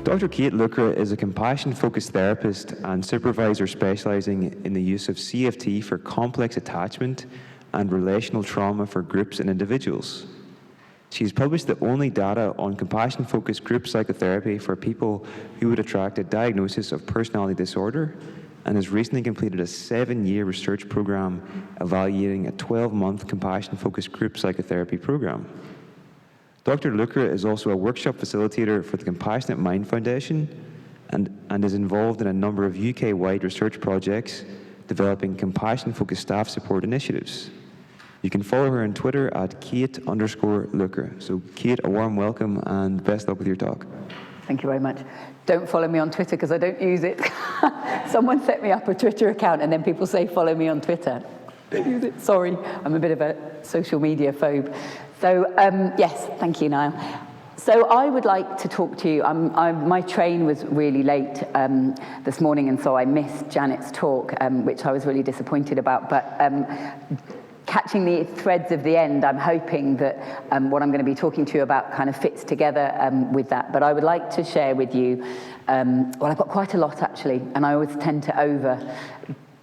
Dr. Kate Lucre is a compassion-focused therapist and supervisor specializing in the use of CFT for complex attachment and relational trauma for groups and individuals. She's published the only data on compassion-focused group psychotherapy for people who would attract a diagnosis of personality disorder, and has recently completed a 7-year research program evaluating a 12-month compassion-focused group psychotherapy program. Dr. Lucre is also a workshop facilitator for the Compassionate Mind Foundation and is involved in a number of UK-wide research projects developing compassion-focused staff support initiatives. You can follow her on Twitter at Kate_Lucre. So Kate, a warm welcome and best luck with your talk. Thank you very much. Don't follow me on Twitter because I don't use it. Someone set me up a Twitter account and then people say follow me on Twitter. Don't use it, sorry. I'm a bit of a social media phobe. So yes, thank you, Niall. So I would like to talk to you. My train was really late this morning, and so I missed Janet's talk, which I was really disappointed about. But catching the threads of the end, I'm hoping that what I'm going to be talking to you about kind of fits together with that. But I would like to share with you, well, I've got quite a lot actually, and I always tend to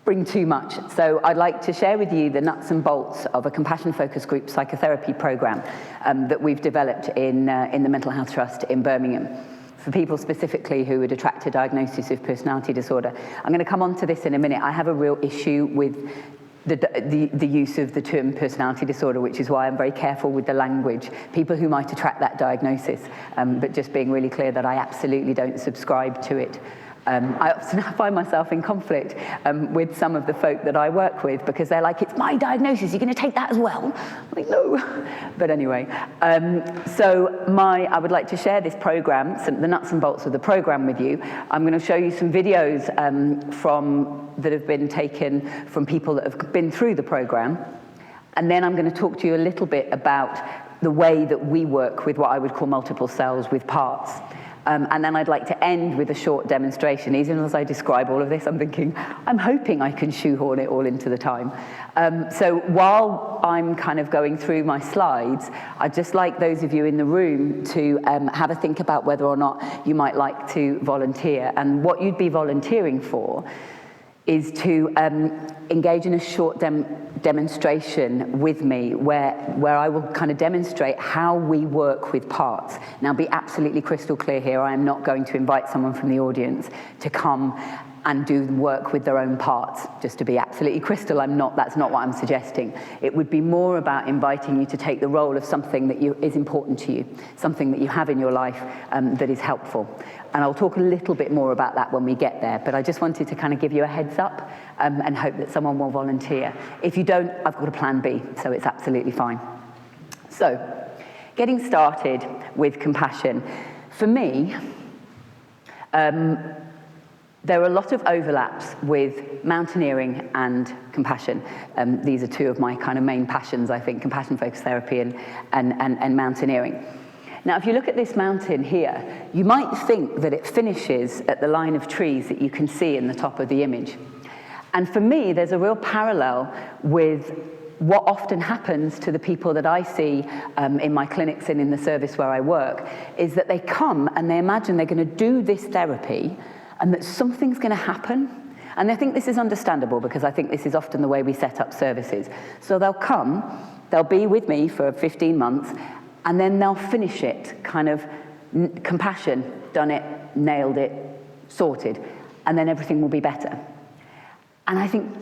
bring too much. So I'd like to share with you the nuts and bolts of a compassion-focused group psychotherapy program that we've developed in the Mental Health Trust in Birmingham, for people specifically who would attract a diagnosis of personality disorder. I'm going to come on to this in a minute. I have a real issue with the use of the term personality disorder, which is why I'm very careful with the language. People who might attract that diagnosis, but just being really clear that I absolutely don't subscribe to it. I often find myself in conflict with some of the folk that I work with because they're like, it's my diagnosis, you're going to take that as well? I'm like, no. But anyway, I would like to share this program, the nuts and bolts of the program with you. I'm going to show you some videos that have been taken from people that have been through the program. And then I'm going to talk to you a little bit about the way that we work with what I would call multiple selves with parts. And then I'd like to end with a short demonstration. Even as I describe all of this, I'm thinking, I'm hoping I can shoehorn it all into the time. So while I'm kind of going through my slides, I'd just like those of you in the room to have a think about whether or not you might like to volunteer. And what you'd be volunteering for is to engage in a short demonstration with me where I will kind of demonstrate how we work with parts. Now, be absolutely crystal clear here, I am not going to invite someone from the audience to come and do work with their own parts. Just to be absolutely crystal, that's not what I'm suggesting. It would be more about inviting you to take the role of something that is important to you, something that you have in your life that is helpful. And I'll talk a little bit more about that when we get there, but I just wanted to kind of give you a heads up and hope that someone will volunteer. If you don't, I've got a plan B, so it's absolutely fine. So, getting started with compassion. For me, there are a lot of overlaps with mountaineering and compassion. These are two of my kind of main passions, I think, compassion-focused therapy and mountaineering. Now, if you look at this mountain here, you might think that it finishes at the line of trees that you can see in the top of the image. And for me, there's a real parallel with what often happens to the people that I see in my clinics and in the service where I work, is that they come and they imagine they're going to do this therapy and that something's going to happen. And I think this is understandable because I think this is often the way we set up services. So they'll come, they'll be with me for 15 months, and then they'll finish it, kind of compassion, done it, nailed it, sorted, and then everything will be better. And I think,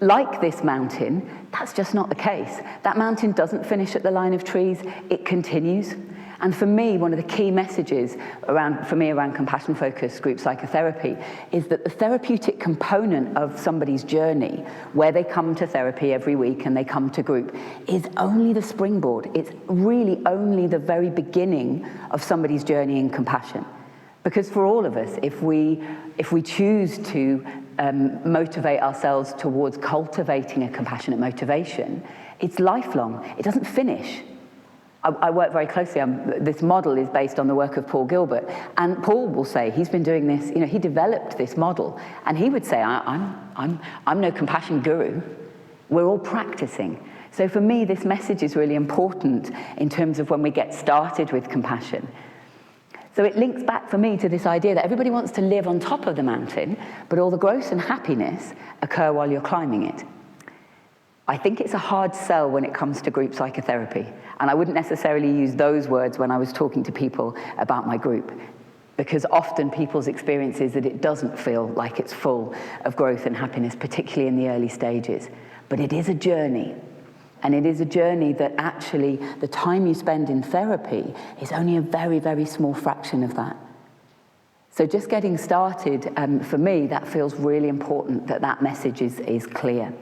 like this mountain, that's just not the case. That mountain doesn't finish at the line of trees, it continues. And for me, one of the key messages around compassion-focused group psychotherapy is that the therapeutic component of somebody's journey, where they come to therapy every week and they come to group, is only the springboard. It's really only the very beginning of somebody's journey in compassion. Because for all of us, if we choose to motivate ourselves towards cultivating a compassionate motivation, it's lifelong. It doesn't finish. I work very closely. This model is based on the work of Paul Gilbert, and Paul will say he's been doing this. You know, he developed this model, and he would say, "I'm no compassion guru. We're all practicing." So for me, this message is really important in terms of when we get started with compassion. So it links back for me to this idea that everybody wants to live on top of the mountain, but all the growth and happiness occur while you're climbing it. I think it's a hard sell when it comes to group psychotherapy, and I wouldn't necessarily use those words when I was talking to people about my group, because often people's experience is that it doesn't feel like it's full of growth and happiness, particularly in the early stages. But it is a journey. And it is a journey that actually the time you spend in therapy is only a very, very small fraction of that. So just getting started, for me, that feels really important that that message is clear.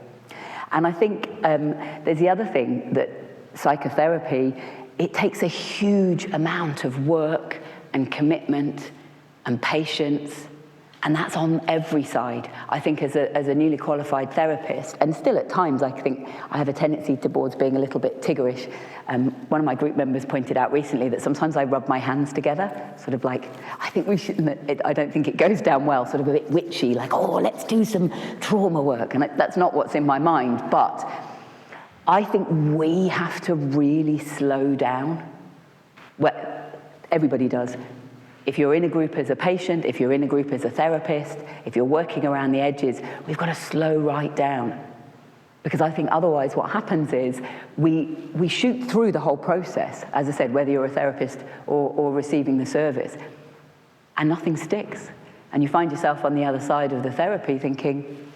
And I think there's the other thing, that psychotherapy, it takes a huge amount of work and commitment and patience, and that's on every side. I think as a newly qualified therapist, and still at times I think I have a tendency towards being a little bit tiggerish. One of my group members pointed out recently that sometimes I rub my hands together, sort of like, I think we shouldn't, I don't think it goes down well, sort of a bit witchy, like, oh, let's do some trauma work. And that's not what's in my mind, but I think we have to really slow down. Well, everybody does. If you're in a group as a patient, if you're in a group as a therapist, if you're working around the edges, we've got to slow right down. Because I think otherwise what happens is we shoot through the whole process, as I said, whether you're a therapist or receiving the service, and nothing sticks. And you find yourself on the other side of the therapy thinking,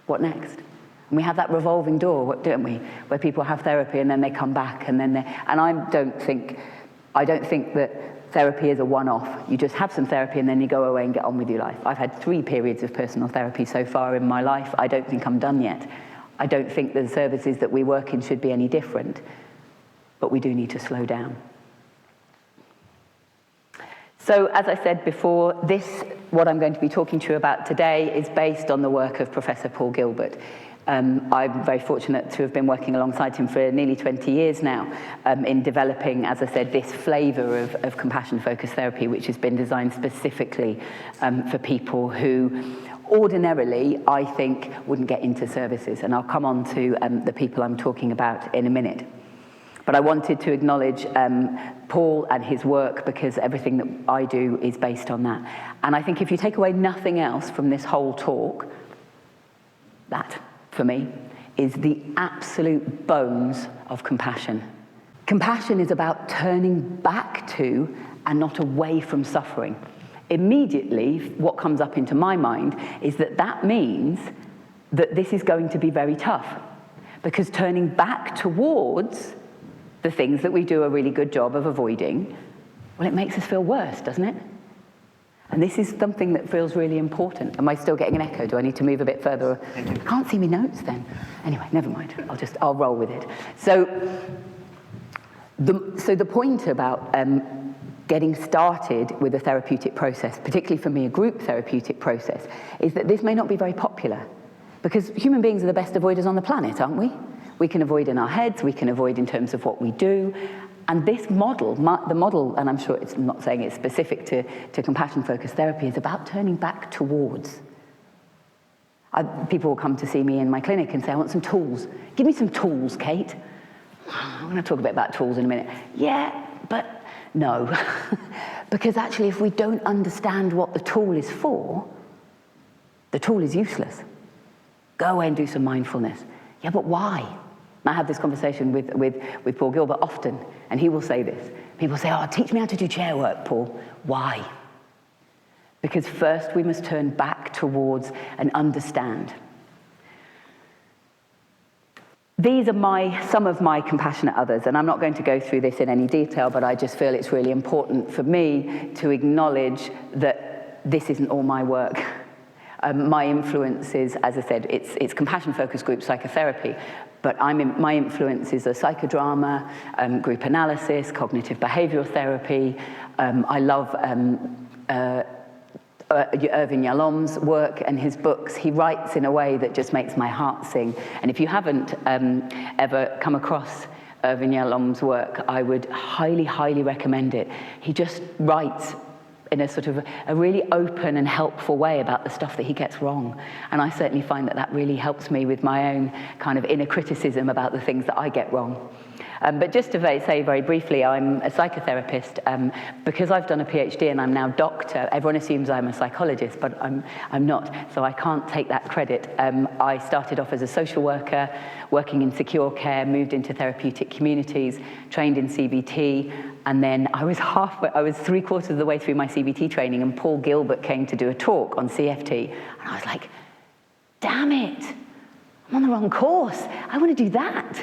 what next? And we have that revolving door, don't we, where people have therapy and then they come back and then I don't think that therapy is a one-off. You just have some therapy and then you go away and get on with your life. I've had 3 periods of personal therapy so far in my life. I don't think I'm done yet. I don't think the services that we work in should be any different, but we do need to slow down. So, as I said before, what I'm going to be talking to you about today is based on the work of Professor Paul Gilbert. I'm very fortunate to have been working alongside him for nearly 20 years now in developing, as I said, this flavour of compassion-focused therapy, which has been designed specifically for people who ordinarily, I think, wouldn't get into services. And I'll come on to the people I'm talking about in a minute. But I wanted to acknowledge Paul and his work, because everything that I do is based on that. And I think if you take away nothing else from this whole talk, that, for me, is the absolute bones of compassion. Compassion is about turning back to and not away from suffering. Immediately, what comes up into my mind is that means that this is going to be very tough, because turning back towards the things that we do a really good job of avoiding, well, it makes us feel worse, doesn't it? And this is something that feels really important. Am I still getting an echo? Do I need to move a bit further? I can't see my notes then. Anyway, never mind. I'll roll with it. So the point about getting started with a therapeutic process, particularly for me, a group therapeutic process, is that this may not be very popular, because human beings are the best avoiders on the planet, aren't we? We can avoid in our heads, we can avoid in terms of what we do. And this model, the model, and I'm sure it's not saying it's specific to compassion-focused therapy, is about turning back towards. People will come to see me in my clinic and say, I want some tools. Give me some tools, Kate. I'm going to talk a bit about tools in a minute. Yeah, but no. Because actually, if we don't understand what the tool is for, the tool is useless. Go away and do some mindfulness. Yeah, but why? I have this conversation with Paul Gilbert often, and he will say this. People say, oh, teach me how to do chair work, Paul. Why? Because first we must turn back towards and understand. These are some of my compassionate others, and I'm not going to go through this in any detail, but I just feel it's really important for me to acknowledge that this isn't all my work. My influences, as I said, it's compassion-focused group psychotherapy, but my influences are psychodrama, group analysis, cognitive behavioral therapy. I love Irvin Yalom's work and his books. He writes in a way that just makes my heart sing. And if you haven't ever come across Irvin Yalom's work, I would highly, highly recommend it. He just writes in a sort of a really open and helpful way about the stuff that he gets wrong. And I certainly find that really helps me with my own kind of inner criticism about the things that I get wrong. But just to say very briefly, I'm a psychotherapist. Because I've done a PhD and I'm now doctor, everyone assumes I'm a psychologist, but I'm not, so I can't take that credit. I started off as a social worker, working in secure care, moved into therapeutic communities, trained in CBT, and then I was 3/4 of the way through my CBT training, and Paul Gilbert came to do a talk on CFT, and I was like, damn it, I'm on the wrong course. I want to do that.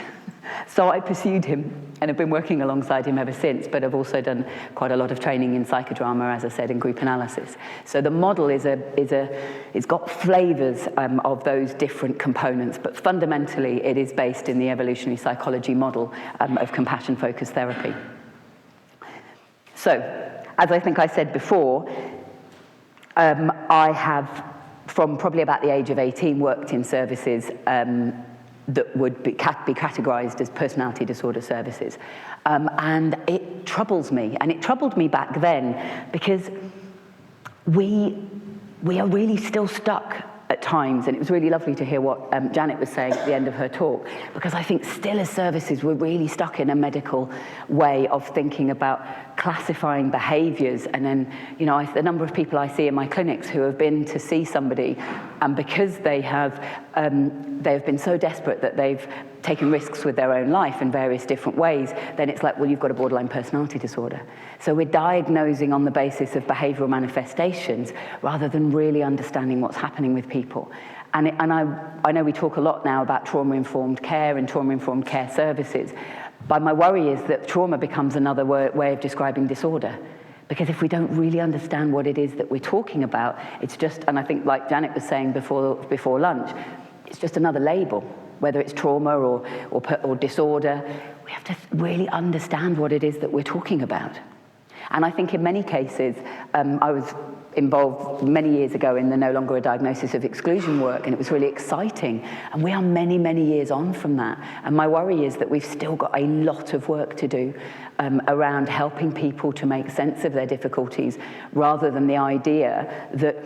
So I pursued him and have been working alongside him ever since, but I've also done quite a lot of training in psychodrama, as I said, in group analysis. So the model it's got flavors of those different components, but fundamentally it is based in the evolutionary psychology model of compassion-focused therapy. So, as I think I said before, I have, from probably about the age of 18, worked in services that would be categorized as personality disorder services. And it troubles me, and it troubled me back then, because we are really still stuck at times, and it was really lovely to hear what Janet was saying at the end of her talk, because I think still as services we're really stuck in a medical way of thinking about classifying behaviours, and then, you know, the number of people I see in my clinics who have been to see somebody, and because they have been so desperate that they've taken risks with their own life in various different ways, then it's like, well, you've got a borderline personality disorder. So we're diagnosing on the basis of behavioural manifestations rather than really understanding what's happening with people. And I know we talk a lot now about trauma-informed care and trauma-informed care services, but my worry is that trauma becomes another way of describing disorder. Because if we don't really understand what it is that we're talking about, it's just, and I think like Janet was saying before lunch, it's just another label. Whether it's trauma or disorder, we have to really understand what it is that we're talking about. And I think in many cases, I was involved many years ago in the No Longer a Diagnosis of Exclusion work, and it was really exciting. And we are many, many years on from that. And my worry is that we've still got a lot of work to do around helping people to make sense of their difficulties, rather than the idea that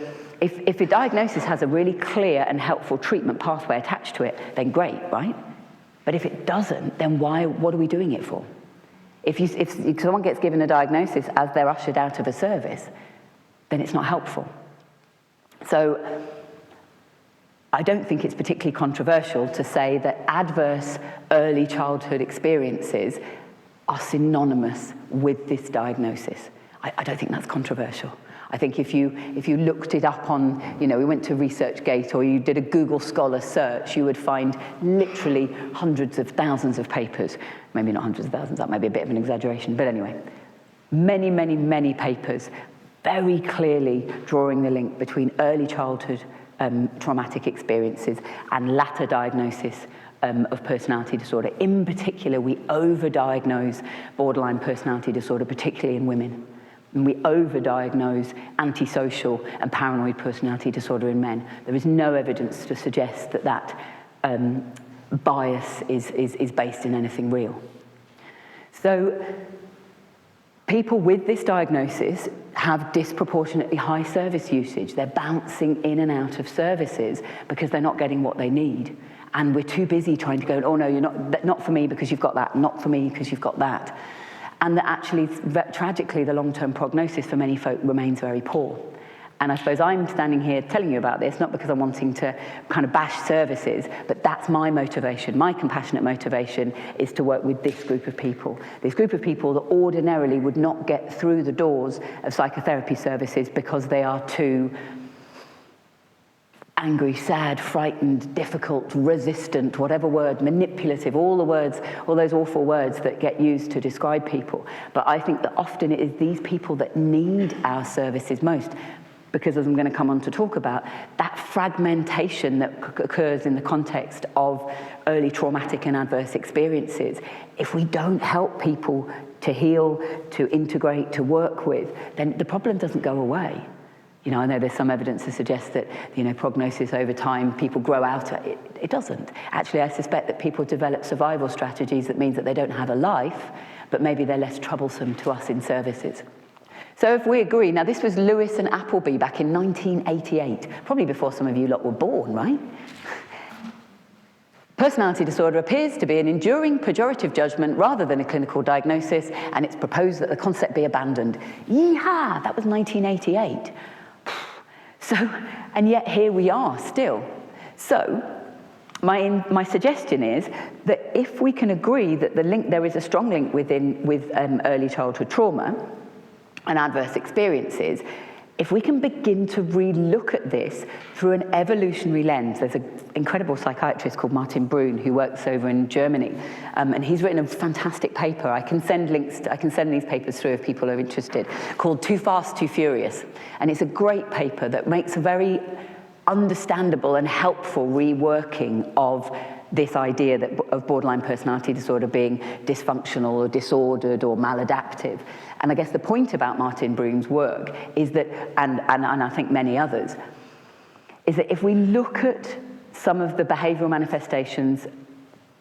if a diagnosis has a really clear and helpful treatment pathway attached to it, then great, right? But if it doesn't, then what are we doing it for? If someone gets given a diagnosis as they're ushered out of a service, then it's not helpful. So I don't think it's particularly controversial to say that adverse early childhood experiences are synonymous with this diagnosis. I don't think that's controversial. I think if you looked it up on, we went to ResearchGate, or you did a Google Scholar search, you would find literally hundreds of thousands of papers. Maybe not hundreds of thousands, that might be a bit of an exaggeration, but anyway, many, many, many papers very clearly drawing the link between early childhood traumatic experiences and latter diagnosis of personality disorder. In particular, we overdiagnose borderline personality disorder, particularly in women. And we overdiagnose antisocial and paranoid personality disorder in men. There is no evidence to suggest that bias is based in anything real. So people with this diagnosis have disproportionately high service usage. They're bouncing in and out of services because they're not getting what they need. And we're too busy trying to go, oh no, you're not for me because you've got that, not for me because you've got that. And that actually, tragically, the long-term prognosis for many folk remains very poor. And I suppose I'm standing here telling you about this, not because I'm wanting to kind of bash services, but that's my motivation. My compassionate motivation is to work with this group of people. This group of people that ordinarily would not get through the doors of psychotherapy services because they are too angry, sad, frightened, difficult, resistant, whatever word, manipulative, all the words, all those awful words that get used to describe people. But I think that often it is these people that need our services most, because as I'm going to come on to talk about, that fragmentation that occurs in the context of early traumatic and adverse experiences, if we don't help people to heal, to integrate, to work with, then the problem doesn't go away. I know there's some evidence to suggest that, prognosis over time, people grow out of it. It doesn't. Actually, I suspect that people develop survival strategies that means that they don't have a life, but maybe they're less troublesome to us in services. So if we agree, now this was Lewis and Appleby back in 1988, probably before some of you lot were born, right? Personality disorder appears to be an enduring pejorative judgment rather than a clinical diagnosis, and it's proposed that the concept be abandoned. Yeehaw, that was 1988. So, and yet here we are still. So, my suggestion is that if we can agree that there is a strong link with early childhood trauma and adverse experiences, if we can begin to re-look at this through an evolutionary lens. There's an incredible psychiatrist called Martin Brun who works over in Germany, and he's written a fantastic paper. I can send these papers through if people are interested, called Too Fast, Too Furious. And it's a great paper that makes a very understandable and helpful reworking of this idea of borderline personality disorder being dysfunctional or disordered or maladaptive. And I guess the point about Martin Brun's work is that, and I think many others, is that if we look at some of the behavioural manifestations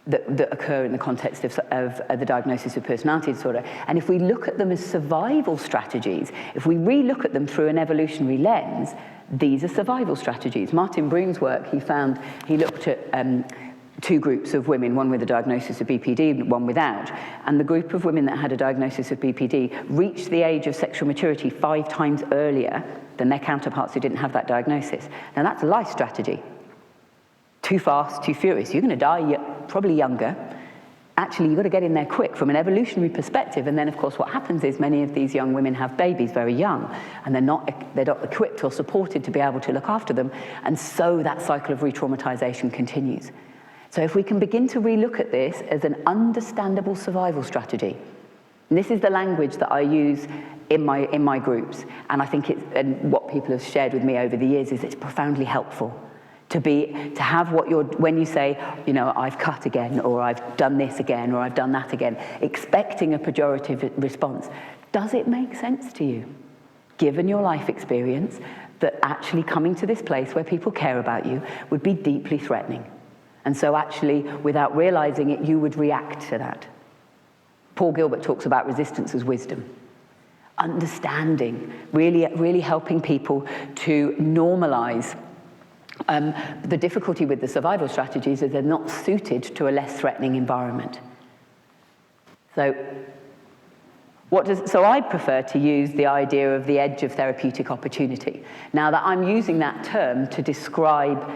that occur in the context of the diagnosis of personality disorder, and if we look at them as survival strategies, if we re-look at them through an evolutionary lens, these are survival strategies. Martin Brun's work, he looked at two groups of women, one with a diagnosis of BPD and one without. And the group of women that had a diagnosis of BPD reached the age of sexual maturity 5 times earlier than their counterparts who didn't have that diagnosis. Now that's a life strategy. Too fast, too furious. You're going to die probably younger. Actually, you've got to get in there quick from an evolutionary perspective. And then, of course, what happens is many of these young women have babies very young, and they're not equipped or supported to be able to look after them. And so that cycle of re-traumatization continues. So if we can begin to relook at this as an understandable survival strategy, and this is the language that I use in my groups, and I think and what people have shared with me over the years is it's profoundly helpful to have when you say, I've cut again, or I've done this again, or I've done that again, expecting a pejorative response. Does it make sense to you, given your life experience, that actually coming to this place where people care about you would be deeply threatening? And so actually, without realizing it, you would react to that. Paul Gilbert talks about resistance as wisdom. Understanding, really helping people to normalize. The difficulty with the survival strategies is they're not suited to a less threatening environment. So I prefer to use the idea of the edge of therapeutic opportunity. Now that I'm using that term to describe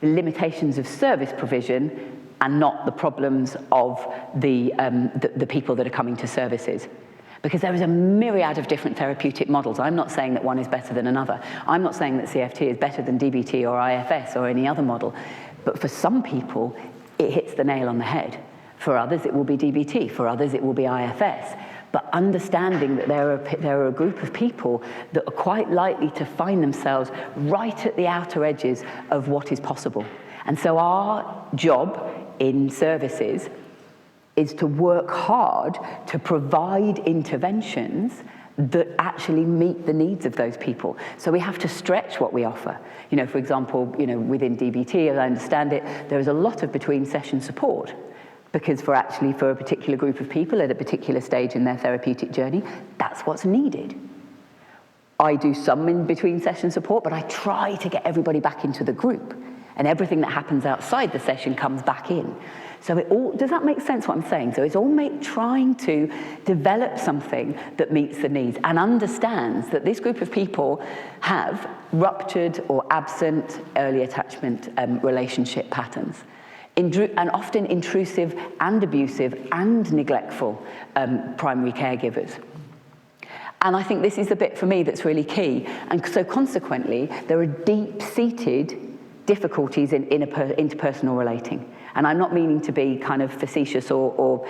the limitations of service provision and not the problems of the people that are coming to services. Because there is a myriad of different therapeutic models. I'm not saying that one is better than another. I'm not saying that CFT is better than DBT or IFS or any other model. But for some people, it hits the nail on the head. For others, it will be DBT. For others, it will be IFS. But understanding that there are a group of people that are quite likely to find themselves right at the outer edges of what is possible. And so our job in services is to work hard to provide interventions that actually meet the needs of those people. So we have to stretch what we offer. For example, within DBT, as I understand it, there is a lot of between-session support. Because for a particular group of people at a particular stage in their therapeutic journey, that's what's needed. I do some in-between session support, but I try to get everybody back into the group. And everything that happens outside the session comes back in. So does that make sense what I'm saying? So it's all trying to develop something that meets the needs and understands that this group of people have ruptured or absent early attachment relationship patterns. And often intrusive and abusive and neglectful primary caregivers. And I think this is the bit for me that's really key. And so consequently, there are deep-seated difficulties in interpersonal relating. And I'm not meaning to be kind of facetious or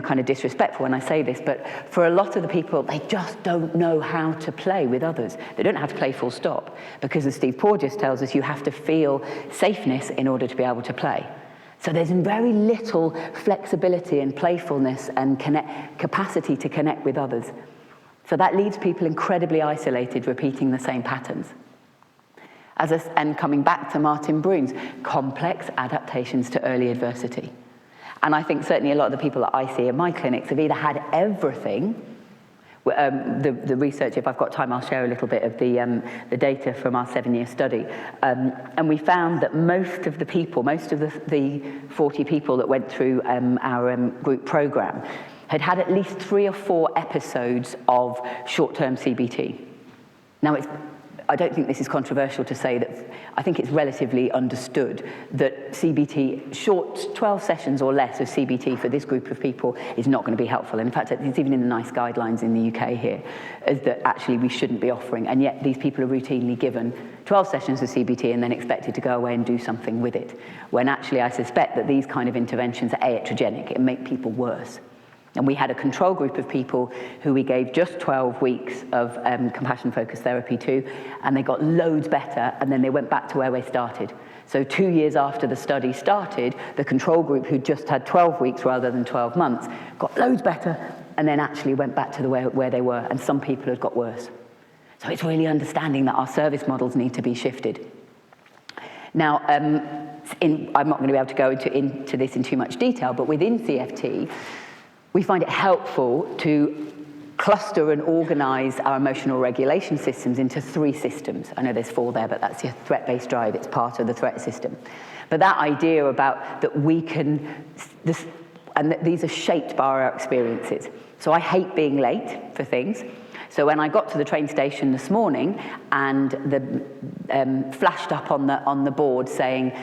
kind of disrespectful when I say this, but for a lot of the people, they just don't know how to play with others. They don't know how to play full stop. Because as Steve Porges tells us, you have to feel safeness in order to be able to play. So there's very little flexibility and playfulness and capacity to connect with others. So that leaves people incredibly isolated, repeating the same patterns. And coming back to Martin Brun's, complex adaptations to early adversity. And I think certainly a lot of the people that I see in my clinics have either had everything, The research, if I've got time, I'll share a little bit of the data from our 7-year study. And we found that most of the 40 people that went through our group program had at least 3 or 4 episodes of short-term CBT. Now, I don't think this is controversial to say that I think it's relatively understood that CBT, short 12 sessions or less of CBT for this group of people is not going to be helpful. And in fact, it's even in the NICE guidelines in the UK here, is that actually we shouldn't be offering. And yet these people are routinely given 12 sessions of CBT and then expected to go away and do something with it. When actually I suspect that these kind of interventions are iatrogenic, it make people worse. And we had a control group of people who we gave just 12 weeks of compassion-focused therapy to, and they got loads better, and then they went back to where they started. So 2 years after the study started, the control group, who just had 12 weeks rather than 12 months, got loads better, and then actually went back to where they were, and some people had got worse. So it's really understanding that our service models need to be shifted. Now, I'm not going to be able to go into this in too much detail, but within CFT, we find it helpful to cluster and organize our emotional regulation systems into 3 systems. I know there's 4 there, but that's your threat-based drive. It's part of the threat system. But that idea about that we can, and that these are shaped by our experiences. So I hate being late for things. So when I got to the train station this morning and the flashed up on the board saying,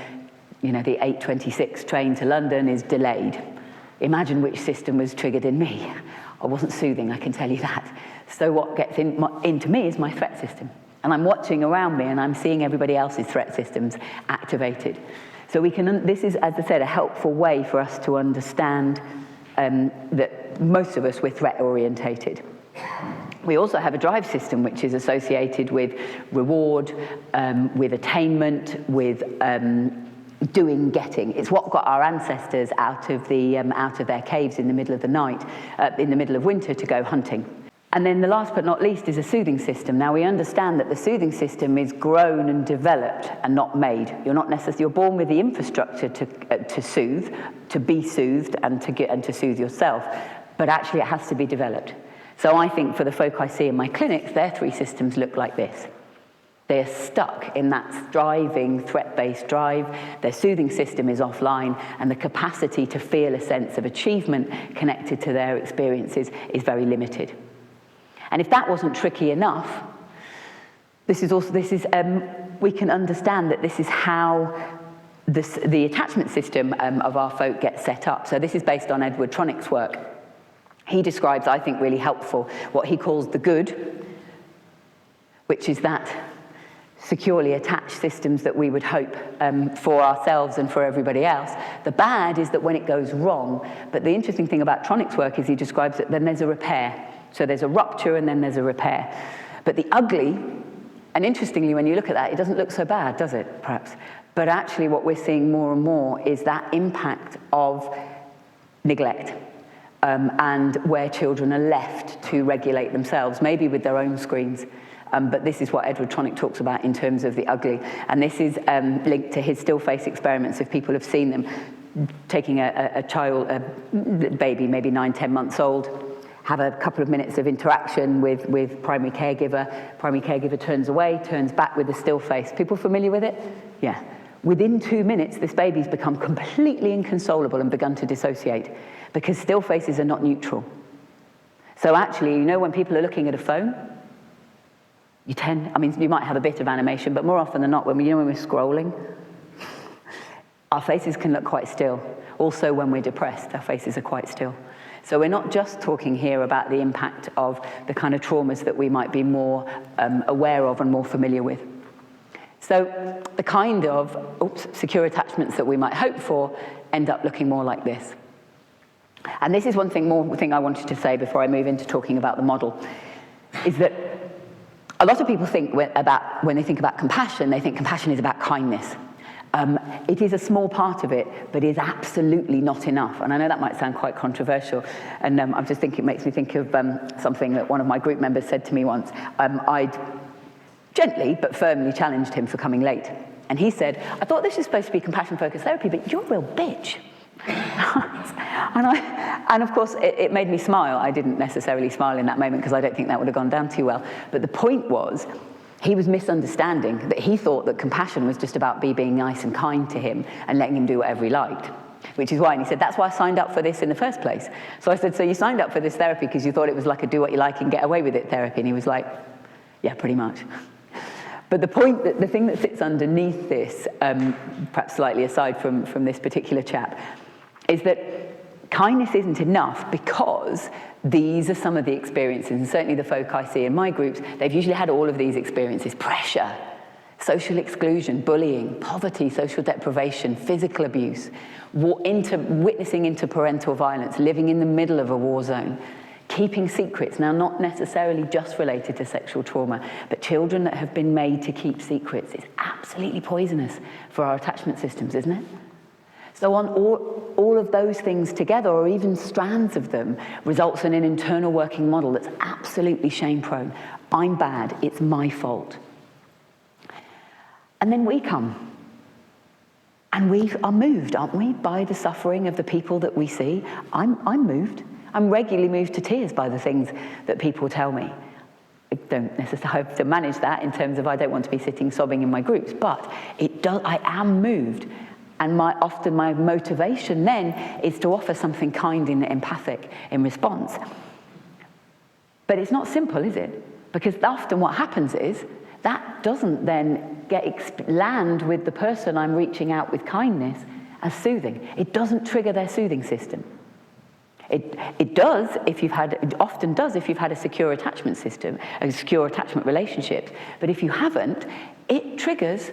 you know, the 8:26 train to London is delayed, imagine which system was triggered in me. I wasn't soothing, I can tell you that. So what gets into me is my threat system. And I'm watching around me and I'm seeing everybody else's threat systems activated. So this is, as I said, a helpful way for us to understand that most of us, we're threat orientated. We also have a drive system which is associated with reward, with attainment, with getting. It's what got our ancestors out of their caves in the middle of the night, in the middle of winter, to go hunting. And then the last but not least is a soothing system. Now we understand that the soothing system is grown and developed and not made. You're born with the infrastructure to soothe, to be soothed, and to soothe yourself. But actually it has to be developed. So I think for the folk I see in my clinics, their 3 systems look like this. They're stuck in that driving, threat-based drive. Their soothing system is offline, and the capacity to feel a sense of achievement connected to their experiences is very limited. And if that wasn't tricky enough, we can understand that this is how the attachment system of our folk gets set up. So this is based on Edward Tronick's work. He describes, I think really helpful, what he calls the good, which is that securely attached systems that we would hope for ourselves and for everybody else. The bad is that when it goes wrong, but the interesting thing about Tronick's work is he describes that then there's a repair. So there's a rupture and then there's a repair. But the ugly, and interestingly when you look at that, it doesn't look so bad, does it, perhaps? But actually what we're seeing more and more is that impact of neglect. And where children are left to regulate themselves, maybe with their own screens. But this is what Edward Tronick talks about in terms of the ugly. And this is linked to his still face experiments, if people have seen them, taking a baby, maybe 9-10 months old, have a couple of minutes of interaction with primary caregiver. Primary caregiver turns away, turns back with a still face. People familiar with it? Yeah. Within 2 minutes, this baby's become completely inconsolable and begun to dissociate because still faces are not neutral. So actually, you know when people are looking at a phone, you might have a bit of animation, but more often than not, when we're scrolling, our faces can look quite still. Also, when we're depressed, our faces are quite still. So we're not just talking here about the impact of the kind of traumas that we might be more aware of and more familiar with. So the kind of secure attachments that we might hope for end up looking more like this. And this is one thing I wanted to say before I move into talking about the model, is that a lot of people think when they think about compassion, they think compassion is about kindness. It is a small part of it, but is absolutely not enough. And I know that might sound quite controversial. And I'm just thinking, it makes me think of something that one of my group members said to me once. I'd gently but firmly challenged him for coming late. And he said, I thought this was supposed to be compassion-focused therapy, but you're a real bitch. And of course, it made me smile. I didn't necessarily smile in that moment because I don't think that would have gone down too well. But the point was, he was misunderstanding that he thought that compassion was just about me being nice and kind to him and letting him do whatever he liked, which is why, and he said, that's why I signed up for this in the first place. So I said, so you signed up for this therapy because you thought it was like a do what you like and get away with it therapy? And he was like, yeah, pretty much. But the point, the thing that sits underneath this, perhaps slightly aside from this particular chap, is that kindness isn't enough because these are some of the experiences, and certainly the folk I see in my groups, they've usually had all of these experiences: pressure, social exclusion, bullying, poverty, social deprivation, physical abuse, witnessing interparental violence, living in the middle of a war zone, keeping secrets. Now, not necessarily just related to sexual trauma, but children that have been made to keep secrets is absolutely poisonous for our attachment systems, isn't it? So on all of those things together, or even strands of them, results in an internal working model that's absolutely shame-prone. I'm bad, it's my fault. And then we come. And we are moved, aren't we, by the suffering of the people that we see. I'm moved. I'm regularly moved to tears by the things that people tell me. I don't necessarily have to manage that in terms of I don't want to be sitting sobbing in my groups, but I am moved. And often my motivation then is to offer something kind and empathic in response. But it's not simple, is it? Because often what happens is that doesn't then land with the person I'm reaching out with kindness as soothing. It doesn't trigger their soothing system. It often does if you've had a secure attachment system, a secure attachment relationship. But if you haven't, it triggers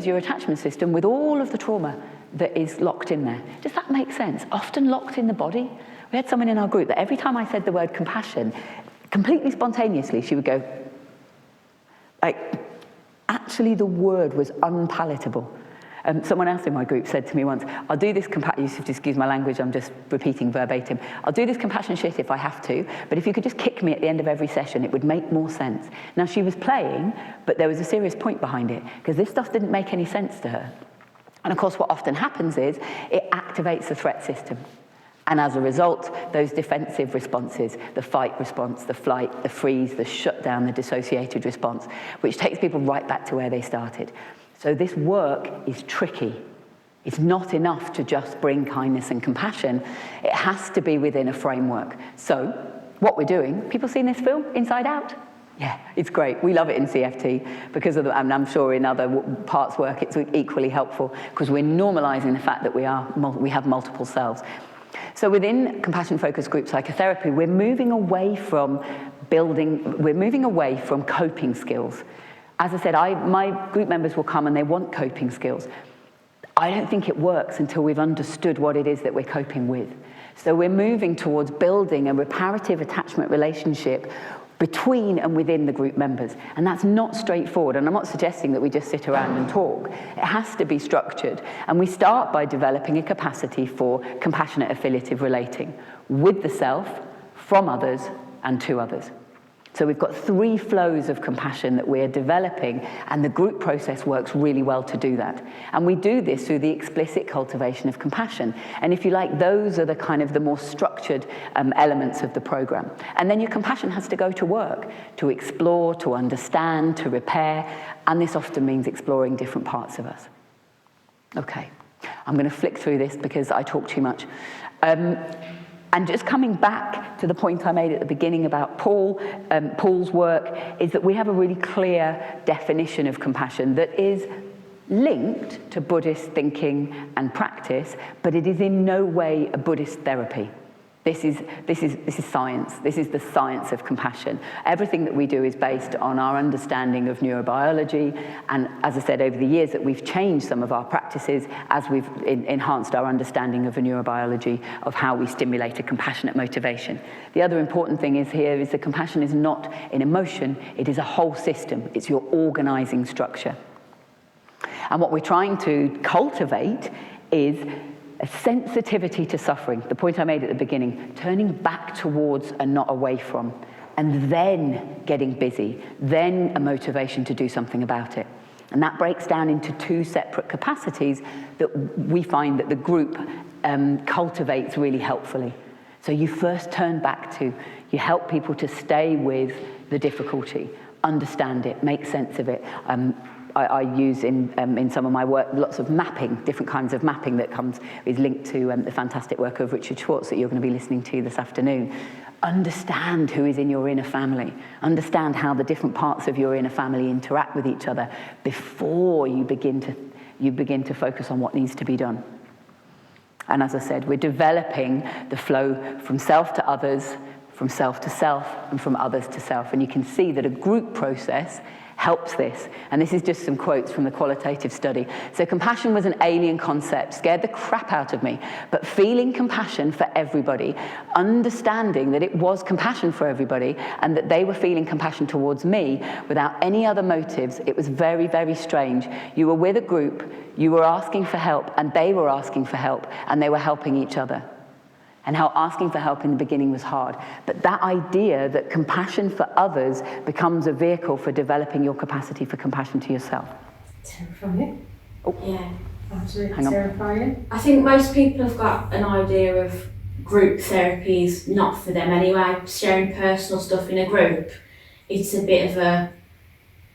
your attachment system with all of the trauma that is locked in there. Does that make sense? Often locked in the body. We had someone in our group that every time I said the word compassion, completely spontaneously, she would go, actually the word was unpalatable. Someone else in my group said to me once, I'll do this compassion, you should excuse my language, I'm just repeating verbatim, I'll do this compassion shit if I have to, but if you could just kick me at the end of every session, it would make more sense. Now, she was playing, but there was a serious point behind it, because this stuff didn't make any sense to her. And of course, what often happens is, it activates the threat system. And as a result, those defensive responses, the fight response, the flight, the freeze, the shutdown, the dissociated response, which takes people right back to where they started. So this work is tricky. It's not enough to just bring kindness and compassion. It has to be within a framework. So what we're doing, people seen this film, Inside Out? Yeah, it's great. We love it in CFT because of and I'm sure in other parts work it's equally helpful because we're normalizing the fact that we have multiple selves. So within Compassion-Focused Group Psychotherapy, we're moving away from coping skills. As I said, my group members will come and they want coping skills. I don't think it works until we've understood what it is that we're coping with. So we're moving towards building a reparative attachment relationship between and within the group members. And that's not straightforward. And I'm not suggesting that we just sit around and talk. It has to be structured. And we start by developing a capacity for compassionate affiliative relating with the self, from others, and to others. So we've got 3 flows of compassion that we're developing, and the group process works really well to do that. And we do this through the explicit cultivation of compassion. And if you like, those are the kind of the more structured elements of the program. And then your compassion has to go to work, to explore, to understand, to repair, and this often means exploring different parts of us. Okay, I'm going to flick through this because I talk too much. And just coming back to the point I made at the beginning about Paul's work, is that we have a really clear definition of compassion that is linked to Buddhist thinking and practice, but it is in no way a Buddhist therapy. This is science. This is the science of compassion. Everything that we do is based on our understanding of neurobiology. And as I said, over the years that we've changed some of our practices as we've enhanced our understanding of the neurobiology of how we stimulate a compassionate motivation. The other important thing is that compassion is not an emotion. It is a whole system. It's your organizing structure. And what we're trying to cultivate is a sensitivity to suffering, the point I made at the beginning, turning back towards and not away from, and then getting busy, then a motivation to do something about it. And that breaks down into 2 separate capacities that we find that the group cultivates really helpfully. So you first turn back to, you help people to stay with the difficulty, understand it, make sense of it. I use in some of my work lots of mapping, different kinds of mapping that is linked to the fantastic work of Richard Schwartz that you're going to be listening to this afternoon. Understand who is in your inner family. Understand how the different parts of your inner family interact with each other before you begin to focus on what needs to be done. And as I said, we're developing the flow from self to others, from self to self, and from others to self. And you can see that a group process helps this. And this is just some quotes from the qualitative study. So compassion was an alien concept, scared the crap out of me. But feeling compassion for everybody, understanding that it was compassion for everybody, and that they were feeling compassion towards me without any other motives, it was very, very strange. You were with a group, you were asking for help, and they were asking for help, and they were helping each other. And how asking for help in the beginning was hard. But that idea that compassion for others becomes a vehicle for developing your capacity for compassion to yourself. Terrifying. Oh. Yeah, absolutely Hang terrifying. I think most people have got an idea of group therapy is not for them anyway. Sharing personal stuff in a group, it's a bit of a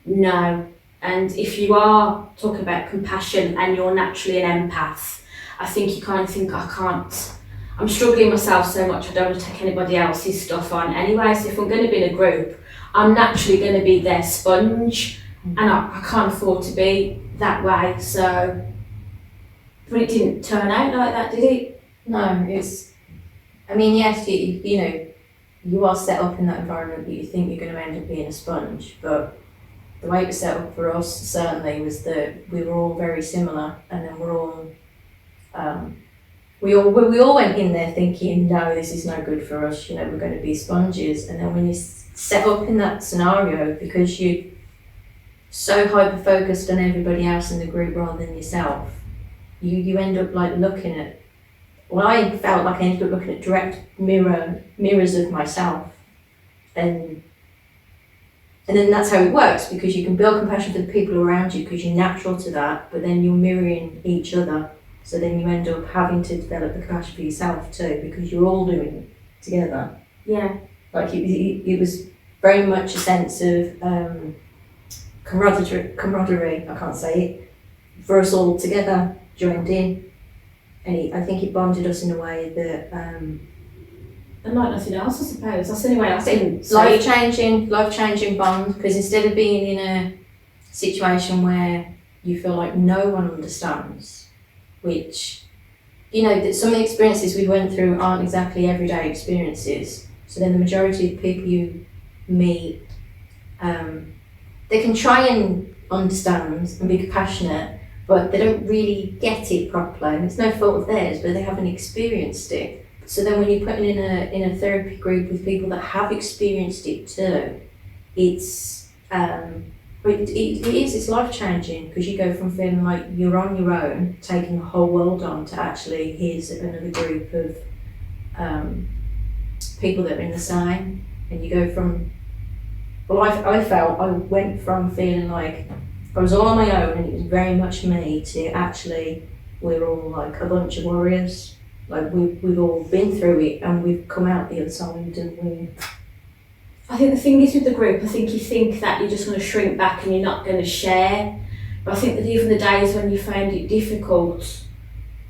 no. And if you are talking about compassion and you're naturally an empath, I think you kind of think, I'm struggling myself so much, I don't want to take anybody else's stuff on anyway, so if I'm going to be in a group, I'm naturally going to be their sponge, and I can't afford to be that way, so... But it didn't turn out like that, did it? No, yes, you are set up in that environment that you think you're going to end up being a sponge, but the way it was set up for us, certainly, was that we were all very similar, and then we're all... We all went in there thinking, no, this is no good for us, we're going to be sponges. And then when you set up in that scenario, because you're so hyper-focused on everybody else in the group rather than yourself, you end up looking at, I felt like I ended up looking at direct mirrors of myself. And then that's how it works, because you can build compassion for the people around you because you're natural to that, but then you're mirroring each other. So then you end up having to develop the compassion for yourself too, because you're all doing it together. Yeah. It was very much a sense of camaraderie, I can't say it, for us all together, joined in. And I think it bonded us in a way that... and like nothing else, I suppose. That's the only way I think. Life-changing bond, because instead of being in a situation where you feel like no one understands, which, that some of the experiences we went through aren't exactly everyday experiences. So then the majority of the people you meet, they can try and understand and be compassionate, but they don't really get it properly. And it's no fault of theirs, but they haven't experienced it. So then when you're putting in a therapy group with people that have experienced it too, it's life-changing, because you go from feeling like you're on your own, taking the whole world on, to actually here's another group of people that are in the same, and you go from, I went from feeling like I was all on my own and it was very much me, to actually we're all like a bunch of warriors, like we've all been through it and we've come out the other side, and I think the thing is with the group, I think you think that you're just going to shrink back and you're not going to share. But I think that even the days when you found it difficult,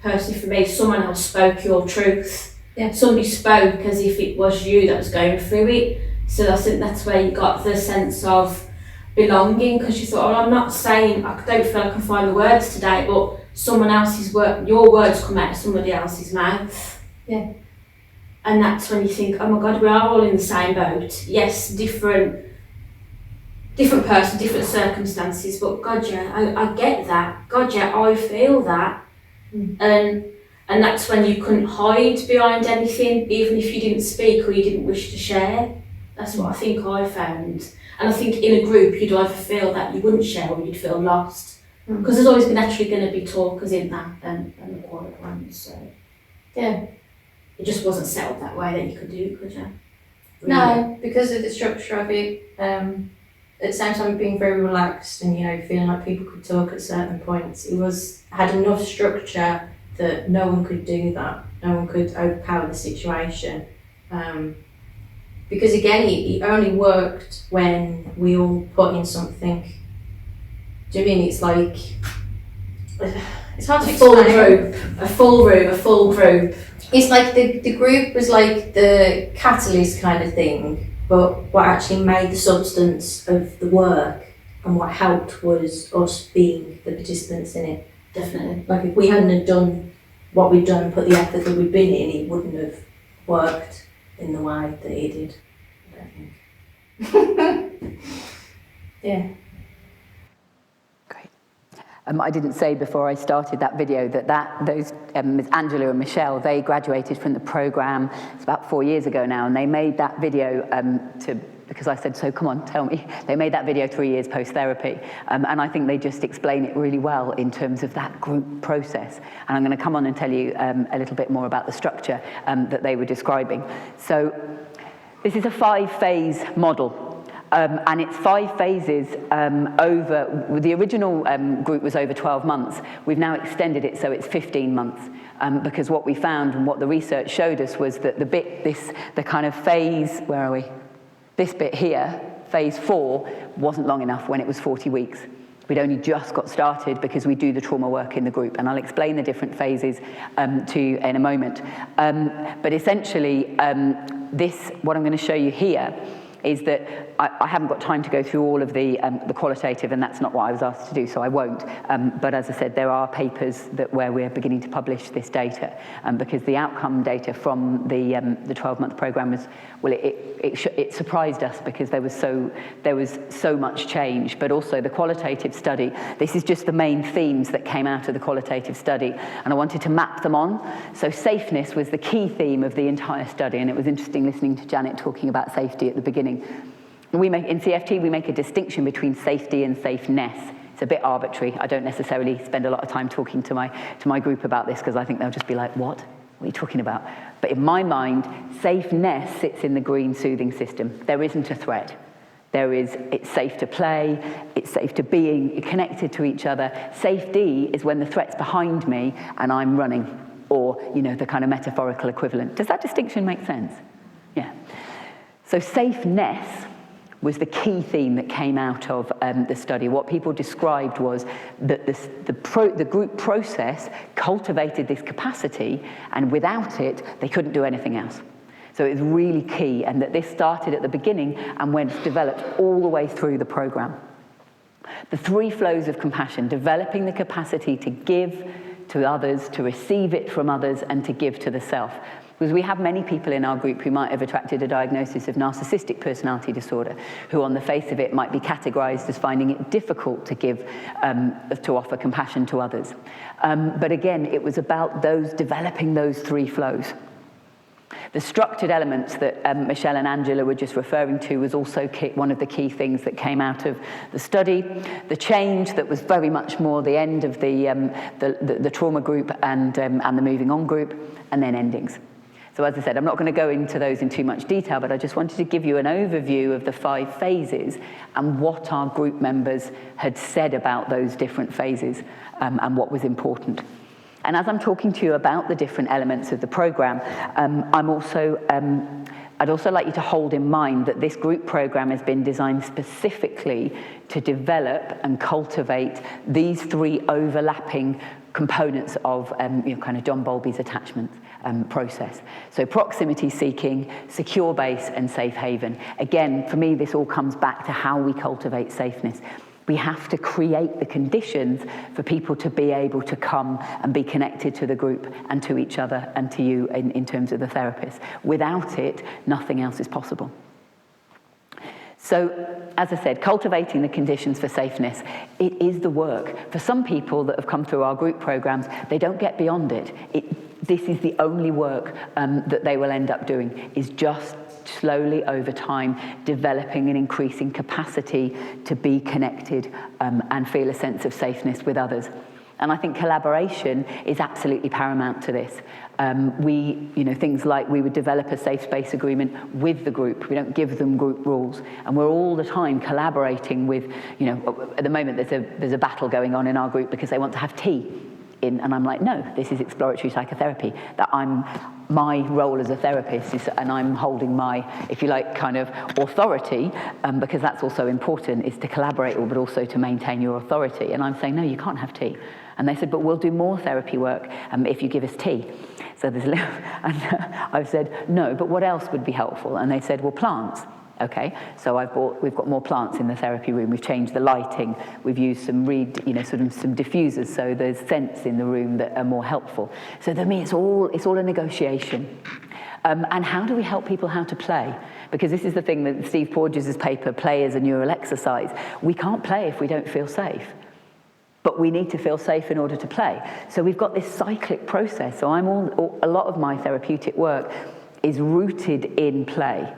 personally for me, someone else spoke your truth. Yeah. Somebody spoke as if it was you that was going through it. So I think that's where you got the sense of belonging, because you thought, I'm not saying, I don't feel I can find the words today, but someone else's your words come out of somebody else's mouth. Yeah. And that's when you think, oh my God, we are all in the same boat. Yes, different person, different circumstances, but God, yeah, I get that. God, yeah, I feel that. And that's when you couldn't hide behind anything, even if you didn't speak or you didn't wish to share. That's what I think I found. And I think in a group, you'd either feel that you wouldn't share or you'd feel lost. Because there's always naturally going to be talkers in that and the quiet ones. So, yeah. It just wasn't set up that way that you could do, could you? Really? No, because of the structure of it, at the same time being very relaxed and, feeling like people could talk at certain points, had enough structure that no one could do that. No one could overpower the situation. Because again, it only worked when we all put in something. Do you mean it's like, it's hard to explain. A full group. It's like the group was like the catalyst kind of thing, but what actually made the substance of the work and what helped was us being the participants in it. Definitely. Like if we hadn't have done what we've done, put the effort that we've been in, it wouldn't have worked in the way that it did, I don't think. Yeah. Great. I didn't say before I started that video that those Angela and Michelle, they graduated from the program, it's about 4 years ago now, and they made that video because I said, so come on, tell me. They made that video 3 years post-therapy, and I think they just explain it really well in terms of that group process. And I'm going to come on and tell you a little bit more about the structure that they were describing. So this is a 5-phase model. And it's 5 phases over, the original group was over 12 months. We've now extended it so it's 15 months. Because what we found and what the research showed us was that the kind of phase, where are we? This bit here, phase 4, wasn't long enough when it was 40 weeks. We'd only just got started because we do the trauma work in the group, and I'll explain the different phases to you in a moment. But essentially, what I'm going to show you here is that I haven't got time to go through all of the qualitative, and that's not what I was asked to do, so I won't. But as I said, there are papers where we're beginning to publish this data, because the outcome data from the 12-month program was, well, it surprised us because there was so much change. But also the qualitative study, this is just the main themes that came out of the qualitative study, and I wanted to map them on. So safeness was the key theme of the entire study, and it was interesting listening to Janet talking about safety at the beginning. In CFT, we make a distinction between safety and safeness. It's a bit arbitrary. I don't necessarily spend a lot of time talking to my group about this because I think they'll just be like, what? What are you talking about? But in my mind, safeness sits in the green soothing system. There isn't a threat. It's safe to play, it's safe to be connected to each other. Safety is when the threat's behind me and I'm running, or, the kind of metaphorical equivalent. Does that distinction make sense? Yeah. So safeness was the key theme that came out of the study. What people described was that the group process cultivated this capacity, and without it, they couldn't do anything else. So it was really key, and that this started at the beginning and went developed all the way through the program. The 3 flows of compassion, developing the capacity to give to others, to receive it from others, and to give to the self. Because we have many people in our group who might have attracted a diagnosis of narcissistic personality disorder, who on the face of it might be categorized as finding it difficult to give, to offer compassion to others. But again, it was about developing those 3 flows. The structured elements that Michelle and Angela were just referring to was also one of the key things that came out of the study. The change that was very much more the end of the trauma group and the moving on group, and then endings. So as I said, I'm not going to go into those in too much detail, but I just wanted to give you an overview of the 5 phases and what our group members had said about those different phases and what was important. And as I'm talking to you about the different elements of the program, I'd also like you to hold in mind that this group program has been designed specifically to develop and cultivate these 3 overlapping components of kind of John Bowlby's attachment process. So proximity seeking, secure base, and safe haven. Again, for me, this all comes back to how we cultivate safeness. We have to create the conditions for people to be able to come and be connected to the group and to each other and to you in terms of the therapist. Without it, nothing else is possible. So, as I said, cultivating the conditions for safeness, it is the work. For some people that have come through our group programs, they don't get beyond it. This is the only work that they will end up doing, is just slowly over time developing and increasing capacity to be connected and feel a sense of safeness with others. And I think collaboration is absolutely paramount to this. Things like we would develop a safe space agreement with the group. We don't give them group rules. And we're all the time collaborating with, at the moment there's a battle going on in our group because they want to have tea in, and I'm like, no, this is exploratory psychotherapy, that my role as a therapist is, and I'm holding my, if you like, kind of authority, because that's also important, is to collaborate, but also to maintain your authority. And I'm saying, no, you can't have tea. And they said, but we'll do more therapy work if you give us tea. So there's a little, and I've said, no, but what else would be helpful? And they said, well, plants. Okay, so we've got more plants in the therapy room. We've changed the lighting. We've used some some diffusers, so there's scents in the room that are more helpful. So to me, it's all a negotiation. And how do we help people how to play? Because this is the thing that Steve Porges' paper, Play as a Neural Exercise. We can't play if we don't feel safe. But we need to feel safe in order to play. So we've got this cyclic process. So a lot of my therapeutic work is rooted in play.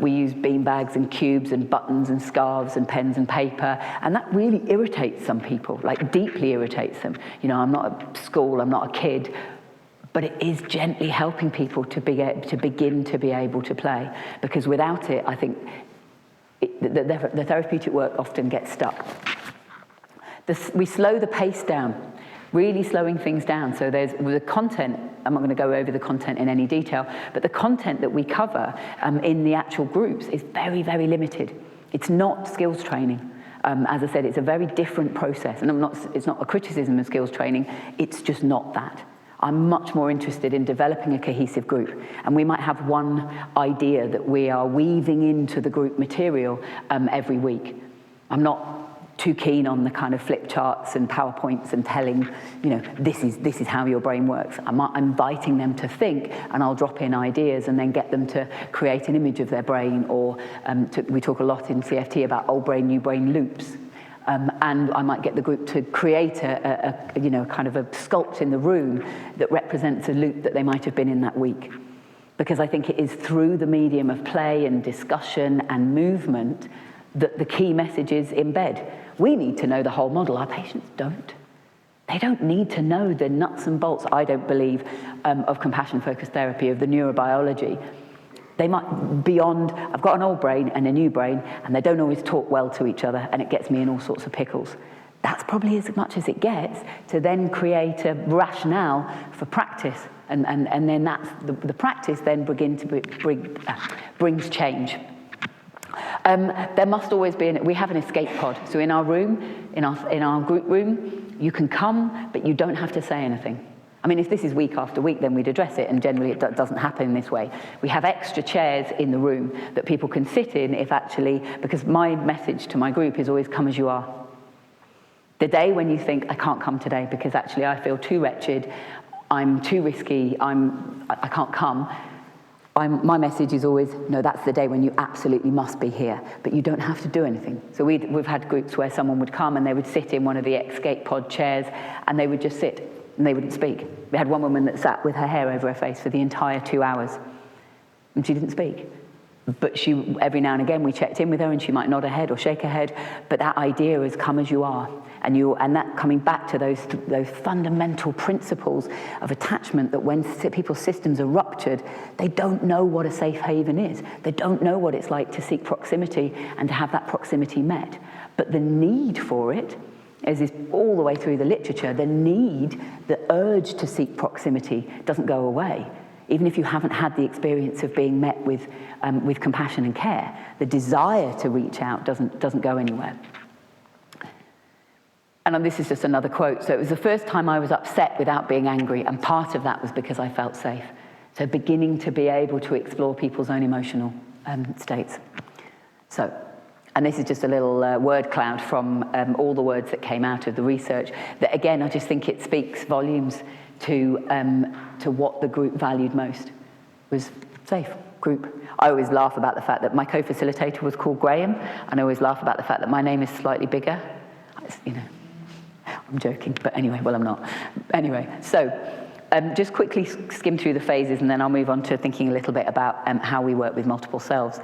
We use beanbags and cubes and buttons and scarves and pens and paper, and that really irritates some people, like deeply irritates them. I'm not at school, I'm not a kid, but it is gently helping people to begin to be able to play, because without it, I think the therapeutic work often gets stuck. We slow the pace down, really slowing things down. So there's the content, I'm not going to go over the content in any detail, but the content that we cover in the actual groups is very, very limited. It's not skills training. As I said, it's a very different process. And it's not a criticism of skills training, it's just not that. I'm much more interested in developing a cohesive group. And we might have one idea that we are weaving into the group material every week. I'm not too keen on the kind of flip charts and PowerPoints and telling, this is how your brain works. I'm inviting them to think, and I'll drop in ideas and then get them to create an image of their brain, or we talk a lot in CFT about old brain, new brain loops. And I might get the group to create a kind of a sculpt in the room that represents a loop that they might have been in that week. Because I think it is through the medium of play and discussion and movement that the key message is embed. We need to know the whole model. Our patients don't. They don't need to know the nuts and bolts, I don't believe, of compassion-focused therapy, of the neurobiology. They might, beyond, I've got an old brain and a new brain, and they don't always talk well to each other, and it gets me in all sorts of pickles. That's probably as much as it gets to then create a rationale for practice. And then that's the practice then brings change. There must always be, we have an escape pod. So in our room, in our group room, you can come, but you don't have to say anything. I mean, if this is week after week, then we'd address it, and generally it doesn't happen in this way. We have extra chairs in the room that people can sit in because my message to my group is always come as you are. The day when you think, I can't come today because actually I feel too wretched, I'm too risky, I can't come, my message is always, no, that's the day when you absolutely must be here, but you don't have to do anything. So we've had groups where someone would come and they would sit in one of the escape pod chairs and they would just sit and they wouldn't speak. We had one woman that sat with her hair over her face for the entire 2 hours and she didn't speak. But every now and again we checked in with her and she might nod her head or shake her head, but that idea is come as you are. And that coming back to those fundamental principles of attachment, that when people's systems are ruptured, they don't know what a safe haven is. They don't know what it's like to seek proximity and to have that proximity met. But the need for it, as is all the way through the literature, the urge to seek proximity doesn't go away. Even if you haven't had the experience of being met with compassion and care, the desire to reach out doesn't go anywhere. And this is just another quote. So it was the first time I was upset without being angry, and part of that was because I felt safe. So beginning to be able to explore people's own emotional states. So, and this is just a little word cloud from all the words that came out of the research. That again, I just think it speaks volumes to what the group valued most, was safe group. I always laugh about the fact that my co-facilitator was called Graham, and I always laugh about the fact that my name is slightly bigger. I'm joking, but anyway, well, I'm not. Anyway, so just quickly skim through the phases, and then I'll move on to thinking a little bit about how we work with multiple selves.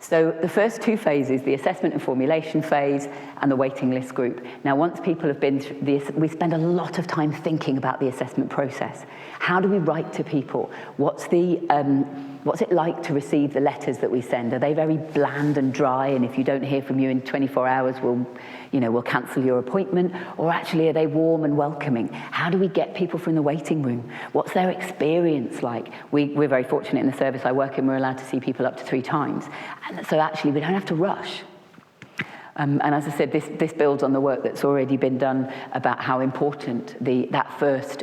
So the first two phases, the assessment and formulation phase and the waiting list group. Now, once people have been through this, we spend a lot of time thinking about the assessment process. How do we write to people? What's it like to receive the letters that we send? Are they very bland and dry? And if you don't hear from you in 24 hours, You know, we'll cancel your appointment, or actually are they warm and welcoming? How do we get people from the waiting room? What's their experience like? We're very fortunate in the service I work in, we're allowed to see people up to 3 times. And so actually we don't have to rush. And as I said, this builds on the work that's already been done about how important that first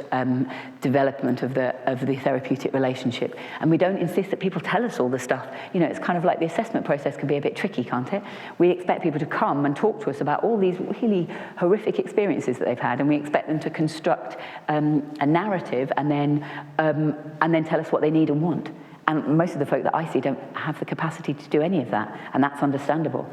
development of the therapeutic relationship. And we don't insist that people tell us all the stuff. You know, it's kind of like the assessment process can be a bit tricky, can't it? We expect people to come and talk to us about all these really horrific experiences that they've had, and we expect them to construct a narrative and then tell us what they need and want. And most of the folk that I see don't have the capacity to do any of that, and that's understandable.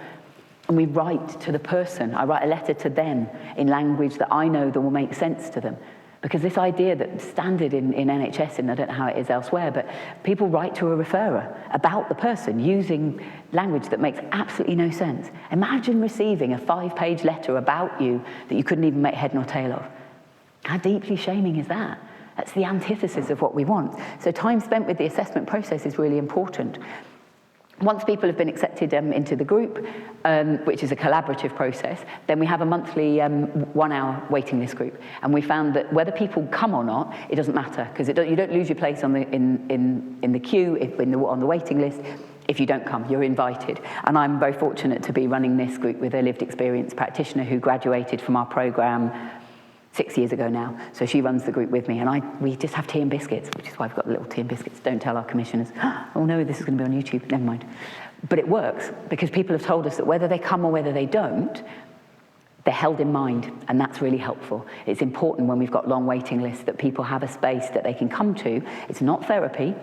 And we write to the person. I write a letter to them in language that I know that will make sense to them. Because this idea that standard in NHS, and I don't know how it is elsewhere, but people write to a referrer about the person using language that makes absolutely no sense. Imagine receiving a 5-page letter about you that you couldn't even make head nor tail of. How deeply shaming is that? That's the antithesis of what we want. So time spent with the assessment process is really important. Once people have been accepted into the group, which is a collaborative process, then we have a monthly 1-hour waiting list group. And we found that whether people come or not, it doesn't matter, because you don't lose your place on in the queue, on the waiting list. If you don't come, you're invited. And I'm very fortunate to be running this group with a lived experience practitioner who graduated from our programme 6 years ago now. So she runs the group with me, and we just have tea and biscuits, which is why I've got the little tea and biscuits. Don't tell our commissioners, oh no, this is going to be on YouTube, never mind. But it works, because people have told us that whether they come or whether they don't, they're held in mind, and that's really helpful. It's important when we've got long waiting lists that people have a space that they can come to. It's not therapy.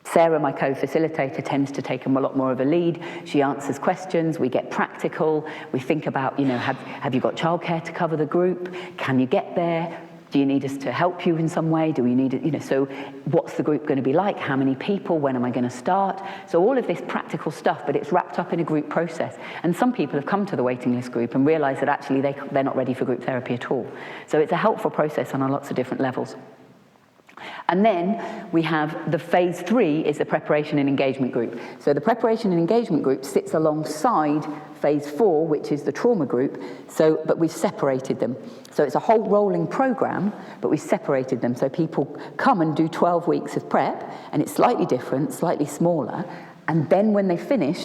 Sarah, my co-facilitator, tends to take a lot more of a lead. She answers questions, we get practical, we think about, you know, have you got childcare to cover the group? Can you get there? Do you need us to help you in some way? Do we need it, you know, so what's the group going to be like? How many people? When am I going to start? So all of this practical stuff, but it's wrapped up in a group process. And some people have come to the waiting list group and realised that actually they're not ready for group therapy at all. So it's a helpful process on lots of different levels. And then we have the phase 3 is the preparation and engagement group. So the preparation and engagement group sits alongside phase 4, which is the trauma group. But we've separated them. So it's a whole rolling program, but we separated them. So people come and do 12 weeks of prep, and it's slightly different, slightly smaller. And then when they finish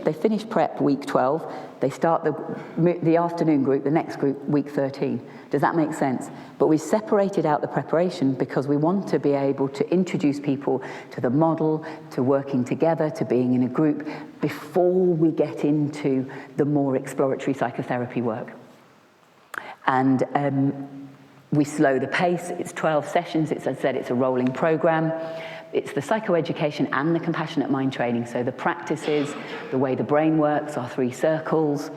prep week 12, they start the afternoon group, the next group, week 13. Does that make sense? But we separated out the preparation because we want to be able to introduce people to the model, to working together, to being in a group, before we get into the more exploratory psychotherapy work. And we slow the pace. It's 12 sessions. As I said, it's a rolling program. It's the psychoeducation and the compassionate mind training. So the practices, the way the brain works, our 3 circles.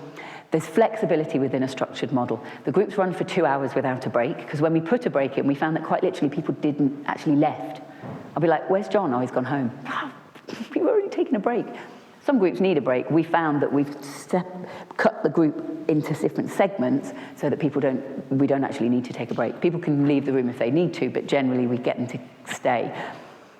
There's flexibility within a structured model. The groups run for 2 hours without a break, because when we put a break in, we found that quite literally people didn't actually left. I'll be like, where's John? Oh, he's gone home. We were already taking a break. Some groups need a break. We found that we've cut the group into different segments so that we don't actually need to take a break. People can leave the room if they need to, but generally we get them to stay.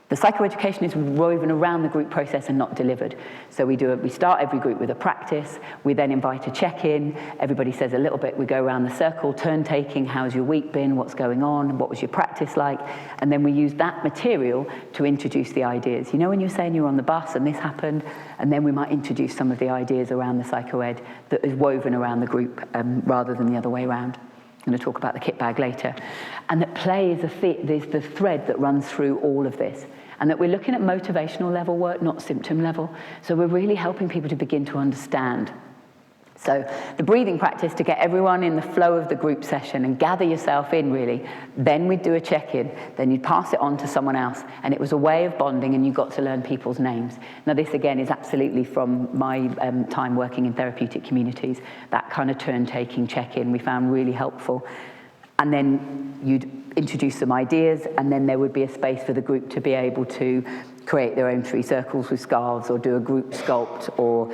The psychoeducation is woven around the group process and not delivered. So we start every group with a practice. We then invite a check-in. Everybody says a little bit. We go around the circle, turn-taking. How's your week been? What's going on? What was your practice like? And then we use that material to introduce the ideas. You know when you're saying you're on the bus and this happened? And then we might introduce some of the ideas around the psychoed that is woven around the group rather than the other way around. I'm going to talk about the kit bag later. And that play is the thread that runs through all of this. And that we're looking at motivational level work, not symptom level. So we're really helping people to begin to understand. So the breathing practice to get everyone in the flow of the group session and gather yourself in, really. Then we'd do a check-in. Then you'd pass it on to someone else. And it was a way of bonding, and you got to learn people's names. Now, this, again, is absolutely from my time working in therapeutic communities. That kind of turn-taking check-in we found really helpful. And then you'd introduce some ideas, and then there would be a space for the group to be able to create their own 3 circles with scarves, or do a group sculpt, or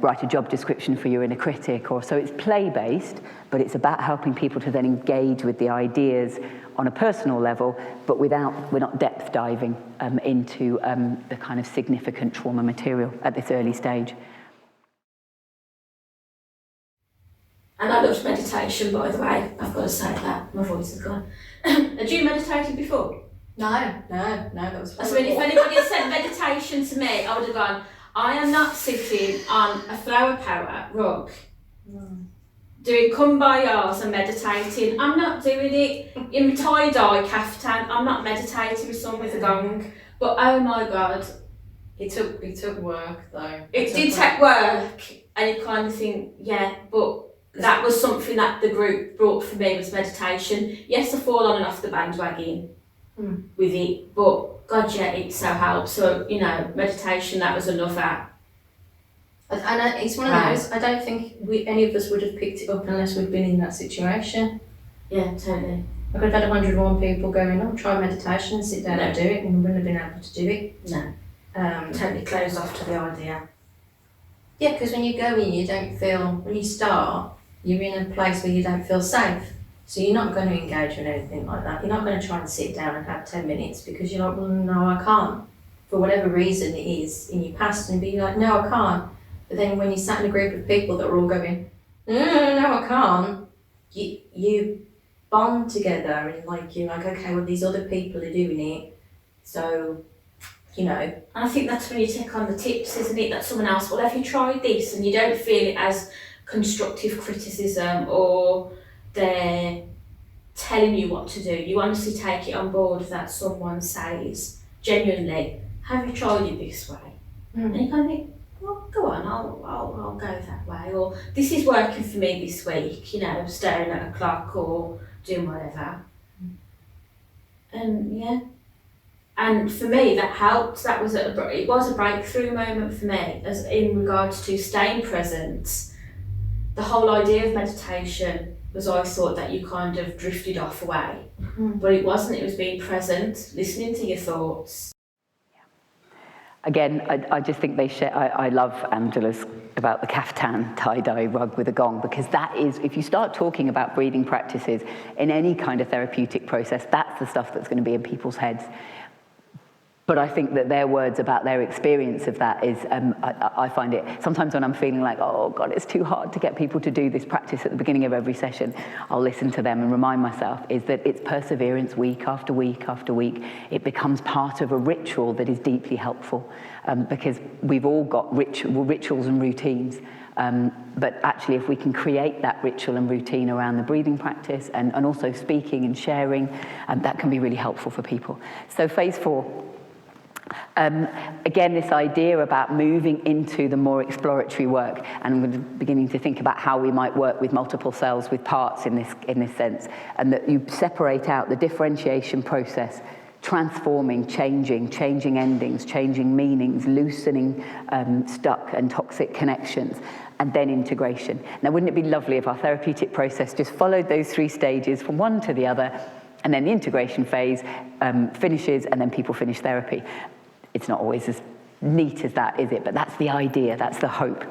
write a job description for your inner critic. So it's play-based, but it's about helping people to then engage with the ideas on a personal level, but we're not depth diving into the kind of significant trauma material at this early stage. meditation, by the way. I've got to say that. My voice is gone. Had you meditated before? No, that was So if anybody had said meditation to me, I would have gone, I am not sitting on a flower power rug doing kumbayas and meditating. I'm not doing it in my tie-dye caftan. I'm not meditating with someone with a gong. But oh my God. It took work though. It did take work, and you kind of think, yeah, but that was something that the group brought for me, was meditation. Yes, I fall on and off the bandwagon with it, but God, yeah, it so helps. So, you know, meditation, that was another. And it's one of those, I don't think any of us would have picked it up unless we'd been in that situation. Yeah, totally. I could have had 101 people going, oh, try meditation and sit down and do it, and we wouldn't have been able to do it. No. Totally closed off to the idea. Yeah, because when you go in, you don't feel, when you start, you're in a place where you don't feel safe. So you're not going to engage with anything like that. You're not going to try and sit down and have 10 minutes because you're like, well, no, I can't. For whatever reason it is in your past, and be like, no, I can't. But then when you sat in a group of people that are all going, no, I can't, you bond together, and like you're like, okay, well, these other people are doing it, so, you know. And I think that's when you take on the tips, isn't it? That someone else, well, have you tried this? And you don't feel it as constructive criticism or they're telling you what to do. You honestly take it on board that someone says, genuinely, have you tried it this way? And you kind of think, well, go on, I'll go that way. Or this is working for me this week, you know, staring at a clock or doing whatever. And yeah. And for me, that helped. It was a breakthrough moment for me, as in regards to staying present. The whole idea of meditation was, I thought that you kind of drifted off away, but it wasn't. It was being present, listening to your thoughts. Again, I just think they share. I love Angela's about the caftan tie-dye rug with a gong, because that is, if you start talking about breathing practices in any kind of therapeutic process, that's the stuff that's going to be in people's heads. But I think that their words about their experience of that is, I find it, sometimes when I'm feeling like, oh God, it's too hard to get people to do this practice at the beginning of every session, I'll listen to them and remind myself, is that it's perseverance week after week after week. It becomes part of a ritual that is deeply helpful, because we've all got rituals and routines. But actually, if we can create that ritual and routine around the breathing practice and also speaking and sharing, that can be really helpful for people. So phase 4. Again, this idea about moving into the more exploratory work, and we're beginning to think about how we might work with multiple selves, with parts in this sense, and that you separate out the differentiation process, transforming, changing endings, changing meanings, loosening stuck and toxic connections, and then integration. Now, wouldn't it be lovely if our therapeutic process just followed those 3 stages from one to the other, and then the integration phase finishes, and then people finish therapy? It's not always as neat as that, is it? But that's the idea, that's the hope.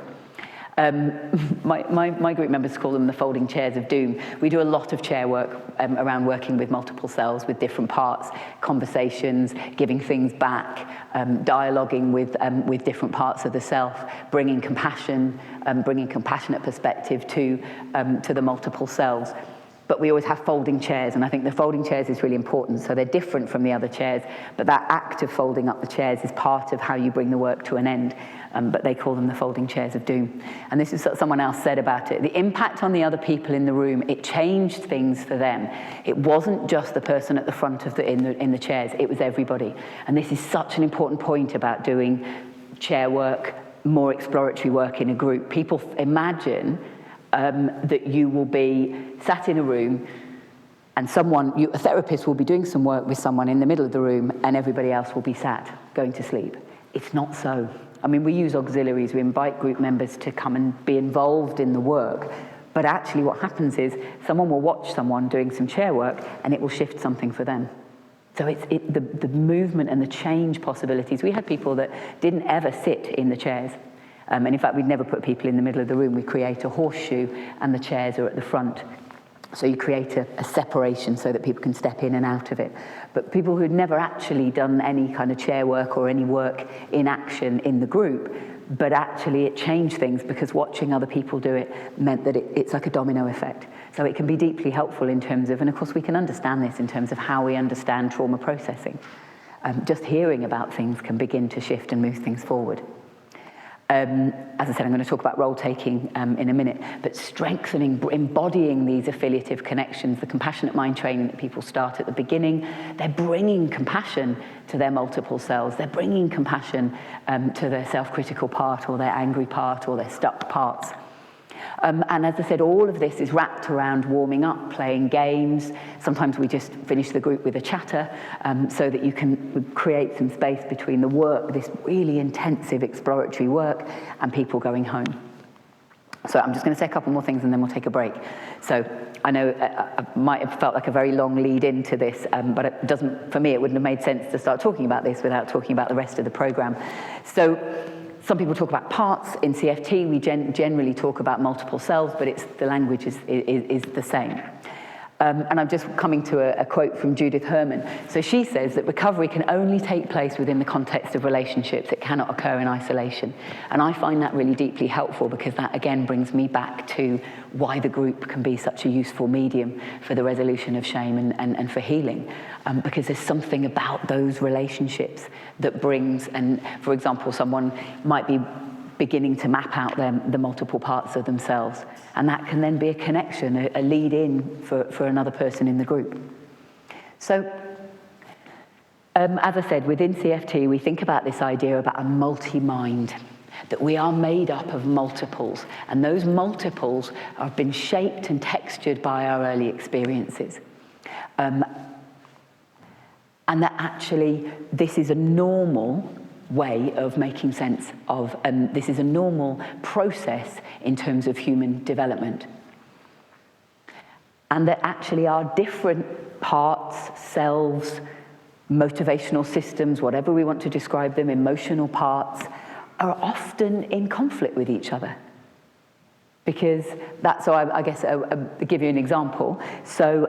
My group members call them the folding chairs of doom. We do a lot of chair work around working with multiple selves, with different parts, conversations, giving things back, dialoguing with different parts of the self, bringing compassion, bringing compassionate perspective to the multiple selves. But we always have folding chairs, and I think the folding chairs is really important. So they're different from the other chairs, but that act of folding up the chairs is part of how you bring the work to an end. But they call them the folding chairs of doom. And this is what someone else said about it. The impact on the other people in the room, it changed things for them. It wasn't just the person at the front of in the chairs, it was everybody. And this is such an important point about doing chair work, more exploratory work in a group. People imagine that you will be sat in a room and a therapist will be doing some work with someone in the middle of the room and everybody else will be sat going to sleep. It's not so. I mean, we use auxiliaries, we invite group members to come and be involved in the work, but actually what happens is someone will watch someone doing some chair work and it will shift something for them. So the movement and the change possibilities. We had people that didn't ever sit in the chairs. And in fact, we'd never put people in the middle of the room. We create a horseshoe and the chairs are at the front. So you create a separation so that people can step in and out of it. But people who'd never actually done any kind of chair work or any work in action in the group, but actually it changed things because watching other people do it meant that it's like a domino effect. So it can be deeply helpful in terms of, and of course we can understand this in terms of how we understand trauma processing. Just hearing about things can begin to shift and move things forward. As I said, I'm going to talk about role-taking in a minute, but strengthening, embodying these affiliative connections, the compassionate mind training that people start at the beginning, they're bringing compassion to their multiple selves, they're bringing compassion to their self-critical part or their angry part or their stuck parts. And as I said, all of this is wrapped around warming up, playing games. Sometimes we just finish the group with a chatter so that you can create some space between the work, this really intensive exploratory work, and people going home. So I'm just going to say a couple more things and then we'll take a break. So I know I might have felt like a very long lead into this, but it doesn't, for me, it wouldn't have made sense to start talking about this without talking about the rest of the program. So some people talk about parts. In CFT, we generally talk about multiple selves, but the language is the same. And I'm just coming to a quote from Judith Herman. So she says that recovery can only take place within the context of relationships. It cannot occur in isolation. And I find that really deeply helpful because that, again, brings me back to why the group can be such a useful medium for the resolution of shame and for healing. Because there's something about those relationships that brings, and for example, someone might be beginning to map out the multiple parts of themselves. And that can then be a connection, a lead in for another person in the group. So, as I said, within CFT, we think about this idea about a multi-mind, that we are made up of multiples, and those multiples have been shaped and textured by our early experiences. And that actually, this is a normal way of making sense of, this is a normal process in terms of human development. And that actually our different parts, selves, motivational systems, whatever we want to describe them, emotional parts, are often in conflict with each other. Because that's, so I guess I'll give you an example. So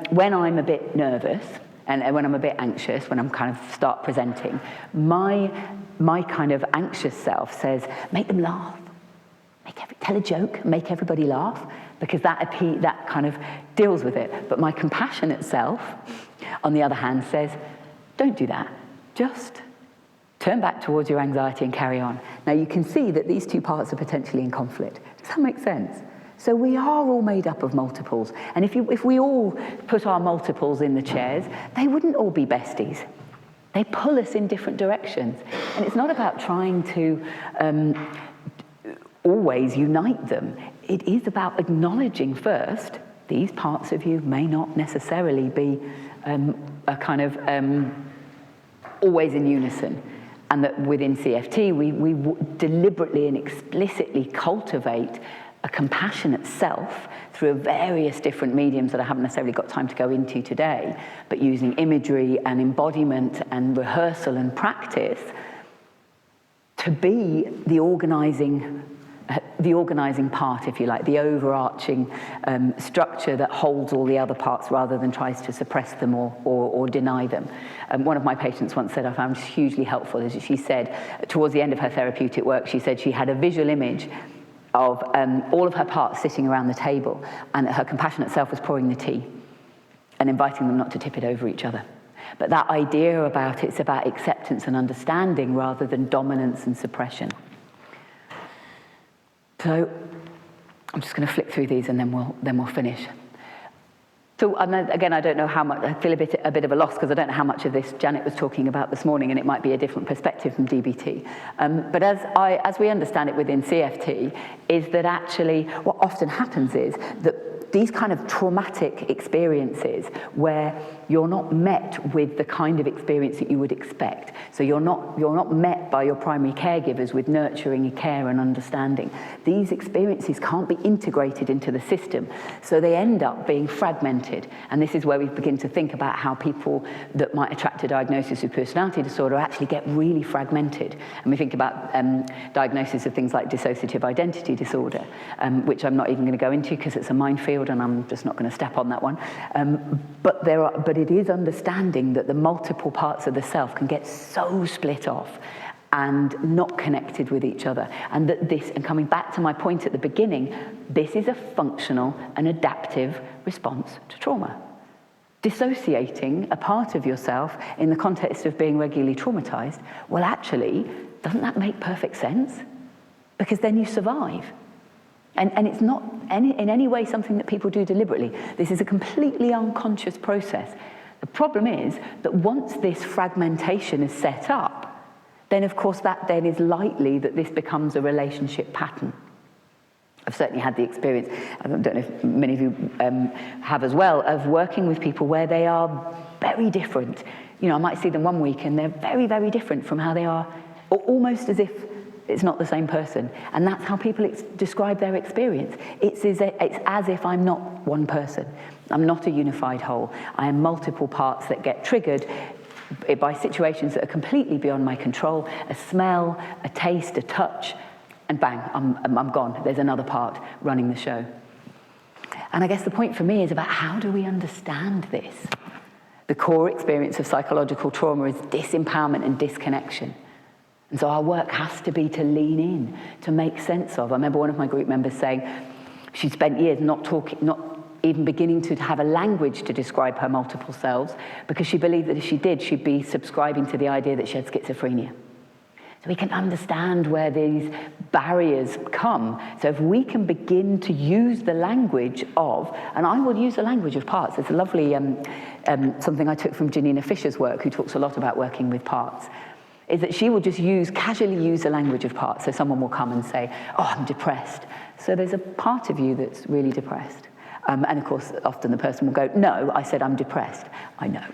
when I'm a bit nervous, and when I'm a bit anxious, when I'm kind of start presenting, my kind of anxious self says, make them laugh. Tell a joke, make everybody laugh, because that kind of deals with it. But my compassionate self, on the other hand, says, don't do that. Just turn back towards your anxiety and carry on. Now you can see that these two parts are potentially in conflict. Does that make sense? So we are all made up of multiples. And if we all put our multiples in the chairs, they wouldn't all be besties. They pull us in different directions. And it's not about trying to always unite them. It is about acknowledging first, these parts of you may not necessarily be a kind of always in unison. And that within CFT, we deliberately and explicitly cultivate a compassionate self through various different mediums that I haven't necessarily got time to go into today, but using imagery and embodiment and rehearsal and practice to be the organizing part, if you like, the overarching structure that holds all the other parts rather than tries to suppress them or deny them. One of my patients once said I found hugely helpful, as she said, towards the end of her therapeutic work, she said she had a visual image of all of her parts sitting around the table, and her compassionate self was pouring the tea and inviting them not to tip it over each other. But that idea about it's about acceptance and understanding rather than dominance and suppression. So I'm just going to flick through these and then we'll finish. So again, I don't know how much, I feel a bit of a loss because I don't know how much of this Janet was talking about this morning, and it might be a different perspective from DBT. But as we understand it within CFT, is that actually what often happens is that these kind of traumatic experiences where you're not met with the kind of experience that you would expect. So you're not met by your primary caregivers with nurturing care and understanding. These experiences can't be integrated into the system, so they end up being fragmented. And this is where we begin to think about how people that might attract a diagnosis of personality disorder actually get really fragmented. And we think about diagnosis of things like dissociative identity disorder, which I'm not even going to go into because it's a minefield and I'm just not going to step on that one. But it is understanding that the multiple parts of the self can get so split off and not connected with each other. And that this, and coming back to my point at the beginning, this is a functional and adaptive response to trauma. Dissociating a part of yourself in the context of being regularly traumatized, well, actually, doesn't that make perfect sense? Because then you survive. And it's not in any way something that people do deliberately. This is a completely unconscious process. The problem is that once this fragmentation is set up, then of course that then is likely that this becomes a relationship pattern. I've certainly had the experience, I don't know if many of you have as well, of working with people where they are very different. You know, I might see them one week and they're very, very different from how they are, or almost as if it's not the same person. And that's how people describe their experience. It's as if I'm not one person. I'm not a unified whole. I am multiple parts that get triggered by situations that are completely beyond my control. A smell, a taste, a touch, and bang, I'm gone. There's another part running the show. And I guess the point for me is about how do we understand this? The core experience of psychological trauma is disempowerment and disconnection. And so our work has to be to lean in, to make sense of. I remember one of my group members saying she'd spent years not even beginning to have a language to describe her multiple selves, because she believed that if she did, she'd be subscribing to the idea that she had schizophrenia. So we can understand where these barriers come. So if we can begin to use the language of, and I will use the language of parts. It's a lovely, something I took from Janina Fisher's work, who talks a lot about working with parts, is that she will just casually use the language of parts. So someone will come and say, oh, I'm depressed. So there's a part of you that's really depressed. And of course, often the person will go, no, I said I'm depressed. I know.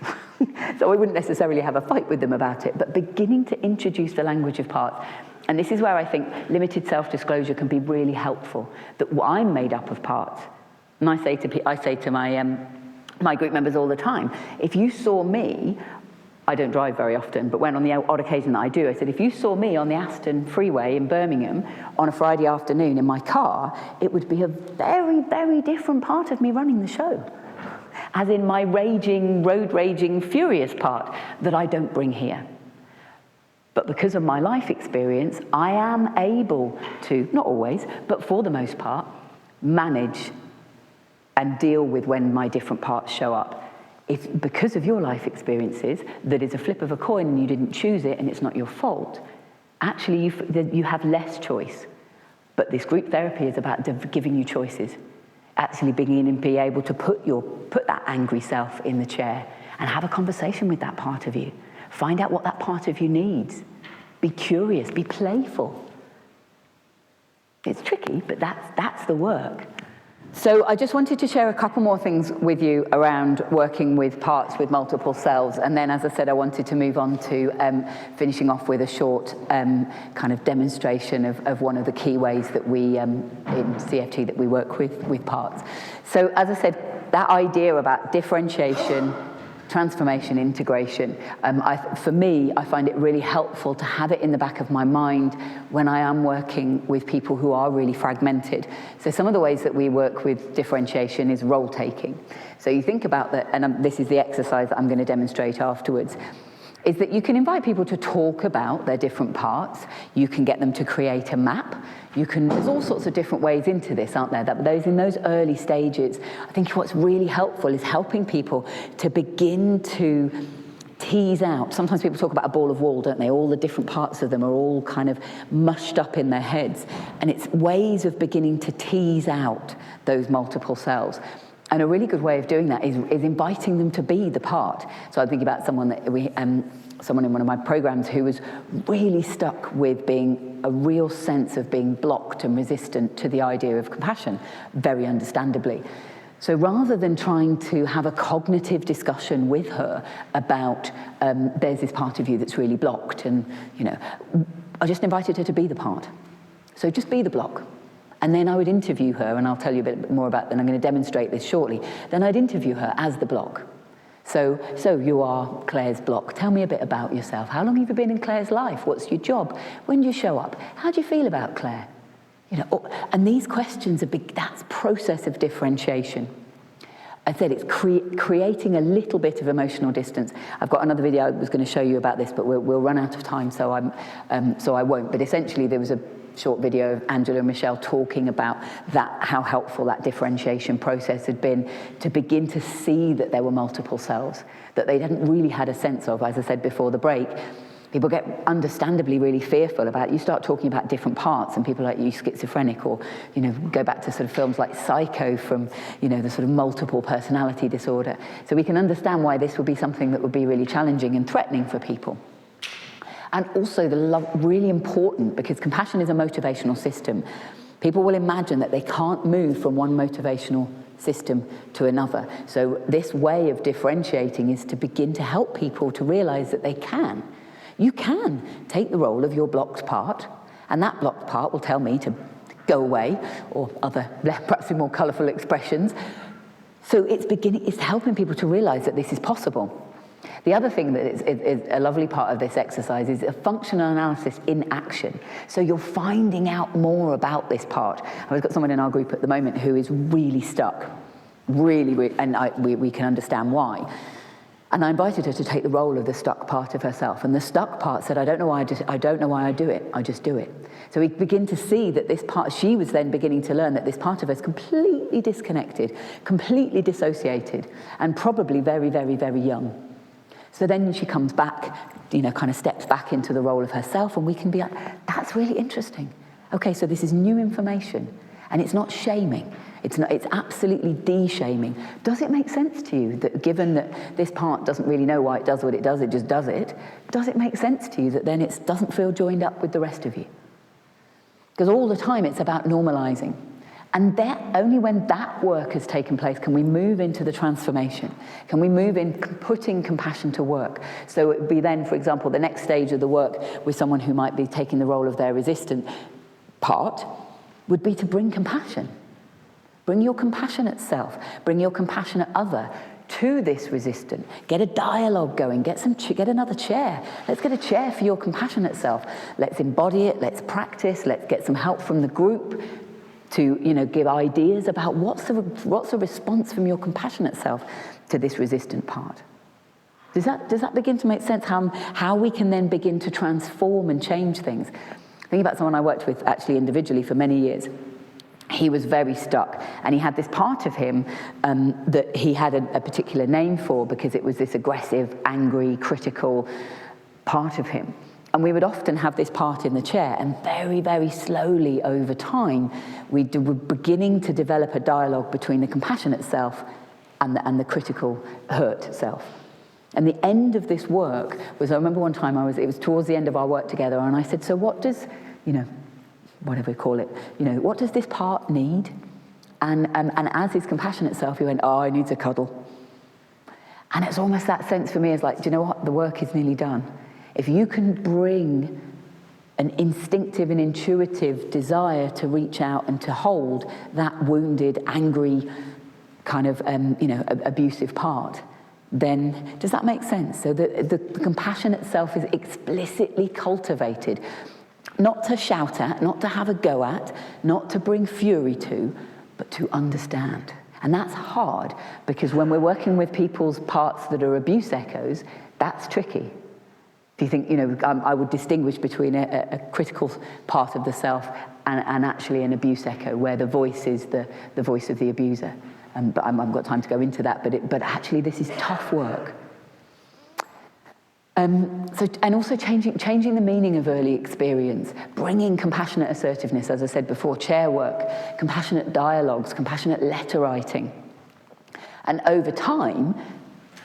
So I wouldn't necessarily have a fight with them about it, but beginning to introduce the language of parts. And this is where I think limited self-disclosure can be really helpful, that I'm made up of parts. And I say to my group members all the time, if you saw me, I don't drive very often, but when on the odd occasion that I do, I said, if you saw me on the Aston freeway in Birmingham on a Friday afternoon in my car, it would be a very, very different part of me running the show. As in my road raging, furious part that I don't bring here. But because of my life experience, I am able to, not always, but for the most part, manage and deal with when my different parts show up. It's because of your life experiences that is a flip of a coin and you didn't choose it and it's not your fault. Actually, you have less choice. But this group therapy is about giving you choices. Actually being and be able to put that angry self in the chair and have a conversation with that part of you. Find out what that part of you needs. Be curious, be playful. It's tricky, but that's the work. So I just wanted to share a couple more things with you around working with parts with multiple selves. And then, as I said, I wanted to move on to finishing off with a short kind of demonstration of one of the key ways that we, in CFT, that we work with parts. So as I said, that idea about differentiation, transformation, integration, for me, I find it really helpful to have it in the back of my mind when I am working with people who are really fragmented. So some of the ways that we work with differentiation is role-taking. So you think about that, and this is the exercise that I'm going to demonstrate afterwards, is that you can invite people to talk about their different parts. You can get them to create a map. There's all sorts of different ways into this, aren't there? That in those early stages, I think what's really helpful is helping people to begin to tease out. Sometimes people talk about a ball of wool, don't they? All the different parts of them are all kind of mushed up in their heads. And it's ways of beginning to tease out those multiple selves. And a really good way of doing that is inviting them to be the part. So I'm thinking about someone in one of my programs who was really stuck with being a real sense of being blocked and resistant to the idea of compassion, very understandably. So rather than trying to have a cognitive discussion with her about there's this part of you that's really blocked, and I just invited her to be the part. So just be the block. And then I would interview her, and I'll tell you a bit more about that, and I'm going to demonstrate this shortly. Then I'd interview her as the block. So you are Claire's block. Tell me a bit about yourself. How long have you been in Claire's life? What's your job? When do you show up? How do you feel about Claire? And these questions are big. That's process of differentiation. I said it's creating a little bit of emotional distance. I've got another video I was going to show you about this, but we'll run out of time, so I won't. But essentially, there was a short video of Angela and Michelle talking about that, how helpful that differentiation process had been to begin to see that there were multiple selves that they hadn't really had a sense of. As I said before the break, people get understandably really fearful about, you start talking about different parts and people are like, you schizophrenic, or, you know, go back to sort of films like Psycho from, you know, the sort of multiple personality disorder. So we can understand why this would be something that would be really challenging and threatening for people. And also really important, because compassion is a motivational system. People will imagine that they can't move from one motivational system to another. So this way of differentiating is to begin to help people to realize that they can. You can take the role of your blocked part, and that blocked part will tell me to go away, or other perhaps more colorful expressions. So it's helping people to realize that this is possible. The other thing that is a lovely part of this exercise is a functional analysis in action. So you're finding out more about this part. I've got someone in our group at the moment who is really stuck, really, and we can understand why. And I invited her to take the role of the stuck part of herself. And the stuck part said, I don't know why I do it, I just do it. So we begin to see that this part, she was then beginning to learn that this part of her is completely disconnected, completely dissociated, and probably very, very, very young. So then she comes back, you know, kind of steps back into the role of herself, and we can be like, that's really interesting. Okay, so this is new information, and it's not shaming. It's absolutely de-shaming. Does it make sense to you that, given that this part doesn't really know why it does what it just does it, does it make sense to you that then it doesn't feel joined up with the rest of you? Because all the time it's about normalizing. And that, only when that work has taken place can we move into the transformation. Can we move in putting compassion to work? So it would be then, for example, the next stage of the work with someone who might be taking the role of their resistant part would be to bring compassion. Bring your compassionate self, bring your compassionate other to this resistant. Get a dialogue going, get another chair. Let's get a chair for your compassionate self. Let's embody it, let's practice, let's get some help from the group to, you know, give ideas about what's the response from your compassionate self to this resistant part. Does that begin to make sense? How we can then begin to transform and change things. Think about someone I worked with actually individually for many years. He was very stuck, and he had this part of him that he had a particular name for, because it was this aggressive, angry, critical part of him. And we would often have this part in the chair, and very, very slowly over time, we were beginning to develop a dialogue between the compassionate self and the critical, hurt self. And the end of this work was, I remember one time it was towards the end of our work together, and I said, so what does, you know, whatever we call it, you know, what does this part need? And as his compassionate self, he went, oh, it needs a cuddle. And it's almost that sense for me is like, do you know what? The work is nearly done. If you can bring an instinctive and intuitive desire to reach out and to hold that wounded, angry, kind of, abusive part, then does that make sense? So the compassionate self is explicitly cultivated, not to shout at, not to have a go at, not to bring fury to, but to understand. And that's hard, because when we're working with people's parts that are abuse echoes, that's tricky. Do you think, I would distinguish between a critical part of the self and actually an abuse echo, where the voice is the voice of the abuser. But I haven't got time to go into that, but actually this is tough work. And also changing the meaning of early experience, bringing compassionate assertiveness, as I said before, chair work, compassionate dialogues, compassionate letter writing. And over time,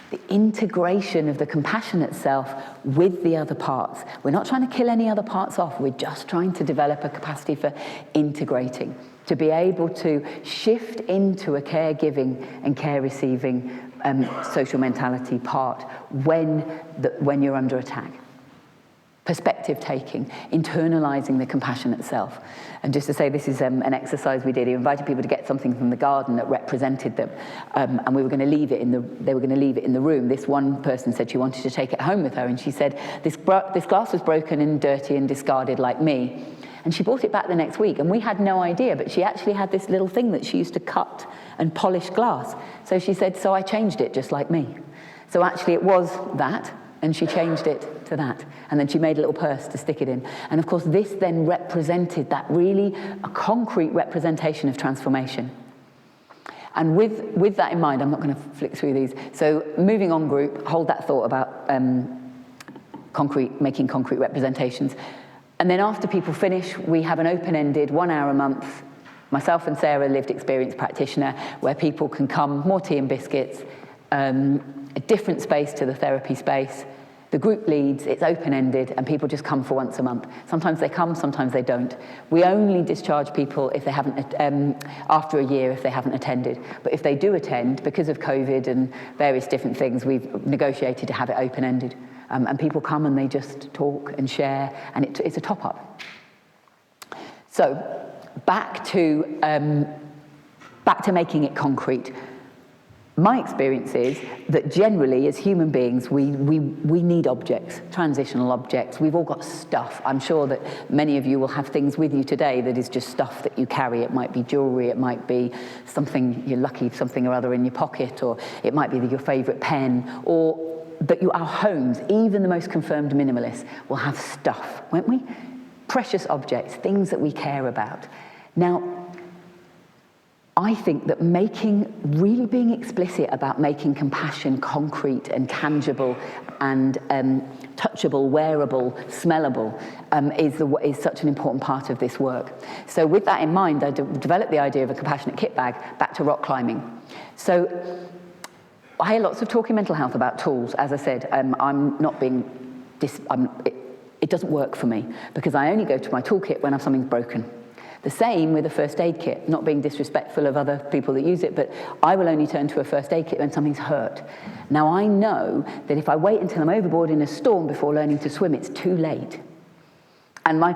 the integration of the compassionate self with the other parts. We're not trying to kill any other parts off, we're just trying to develop a capacity for integrating, to be able to shift into a caregiving and care receiving social mentality part when you're under attack. Perspective taking, internalizing the compassionate self. And just to say, this is an exercise we did. He invited people to get something from the garden that represented them, and they were going to leave it in the room. This one person said she wanted to take it home with her, and she said, this glass was broken and dirty and discarded like me. And she brought it back the next week, and we had no idea, but she actually had this little thing that she used to cut and polish glass. So she said, so I changed it just like me. So actually it was that, and she changed it to that. And then she made a little purse to stick it in. And of course, this then represented that really a concrete representation of transformation. And with that in mind, I'm not going to flick through these. So moving on group, hold that thought about making concrete representations. And then after people finish, we have an open-ended 1 hour a month, myself and Sarah, lived experience practitioner, where people can come, more tea and biscuits, a different space to the therapy space. The group leads, it's open-ended, and people just come for once a month. Sometimes they come, sometimes they don't. We only discharge people if they haven't, after a year if they haven't attended. But if they do attend, because of COVID and various different things, we've negotiated to have it open-ended. And people come and they just talk and share, and it's a top-up. So back to making it concrete. My experience is that generally, as human beings, we need objects, transitional objects. We've all got stuff. I'm sure that many of you will have things with you today that is just stuff that you carry. It might be jewellery, it might be something, you're lucky, something or other in your pocket, or it might be your favourite pen, or that our homes, even the most confirmed minimalists, will have stuff, won't we? Precious objects, things that we care about. Now, I think that really being explicit about making compassion concrete and tangible and touchable, wearable, smellable is such an important part of this work. So with that in mind, I developed the idea of a compassionate kit bag back to rock climbing. So I hear lots of talk in mental health about tools. As I said, I'm not being, it doesn't work for me because I only go to my toolkit when something's broken. The same with a first aid kit, not being disrespectful of other people that use it, but I will only turn to a first aid kit when something's hurt. Now I know that if I wait until I'm overboard in a storm before learning to swim, it's too late. And my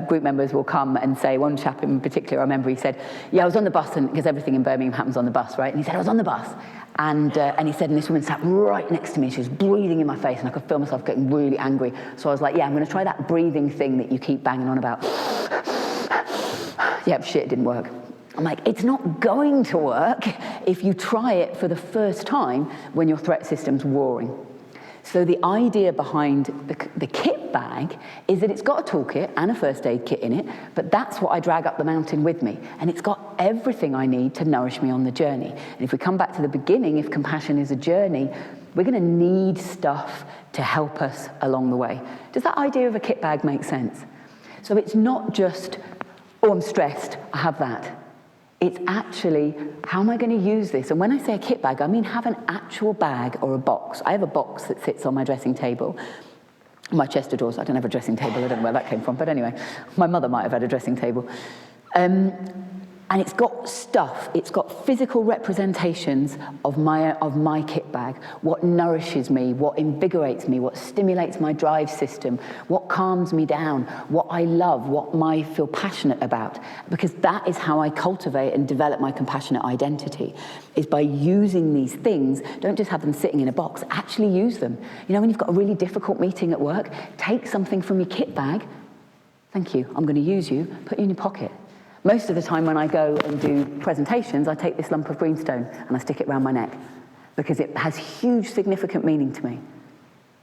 group members will come and say, one chap in particular, I remember he said, yeah, I was on the bus, and because everything in Birmingham happens on the bus, right? And he said, I was on the bus. And he said, and this woman sat right next to me, and she was breathing in my face, and I could feel myself getting really angry. So I was like, yeah, I'm going to try that breathing thing that you keep banging on about. Yep, shit, it didn't work. I'm like, it's not going to work if you try it for the first time when your threat system's roaring. So the idea behind the kit bag is that it's got a toolkit and a first aid kit in it, but that's what I drag up the mountain with me. And it's got everything I need to nourish me on the journey. And if we come back to the beginning, if compassion is a journey, we're going to need stuff to help us along the way. Does that idea of a kit bag make sense? So it's not just, oh, I'm stressed, I have that. It's actually, how am I going to use this? And when I say a kit bag, I mean have an actual bag or a box. I have a box that sits on my dressing table. My chest of drawers, I don't have a dressing table, I don't know where that came from, but anyway, my mother might have had a dressing table. And it's got stuff, it's got physical representations of my kit bag, what nourishes me, what invigorates me, what stimulates my drive system, what calms me down, what I love, what I feel passionate about. Because that is how I cultivate and develop my compassionate identity, is by using these things. Don't just have them sitting in a box, actually use them. You know, when you've got a really difficult meeting at work, take something from your kit bag. Thank you, I'm going to use you, put you in your pocket. Most of the time when I go and do presentations, I take this lump of greenstone and I stick it around my neck because it has huge significant meaning to me.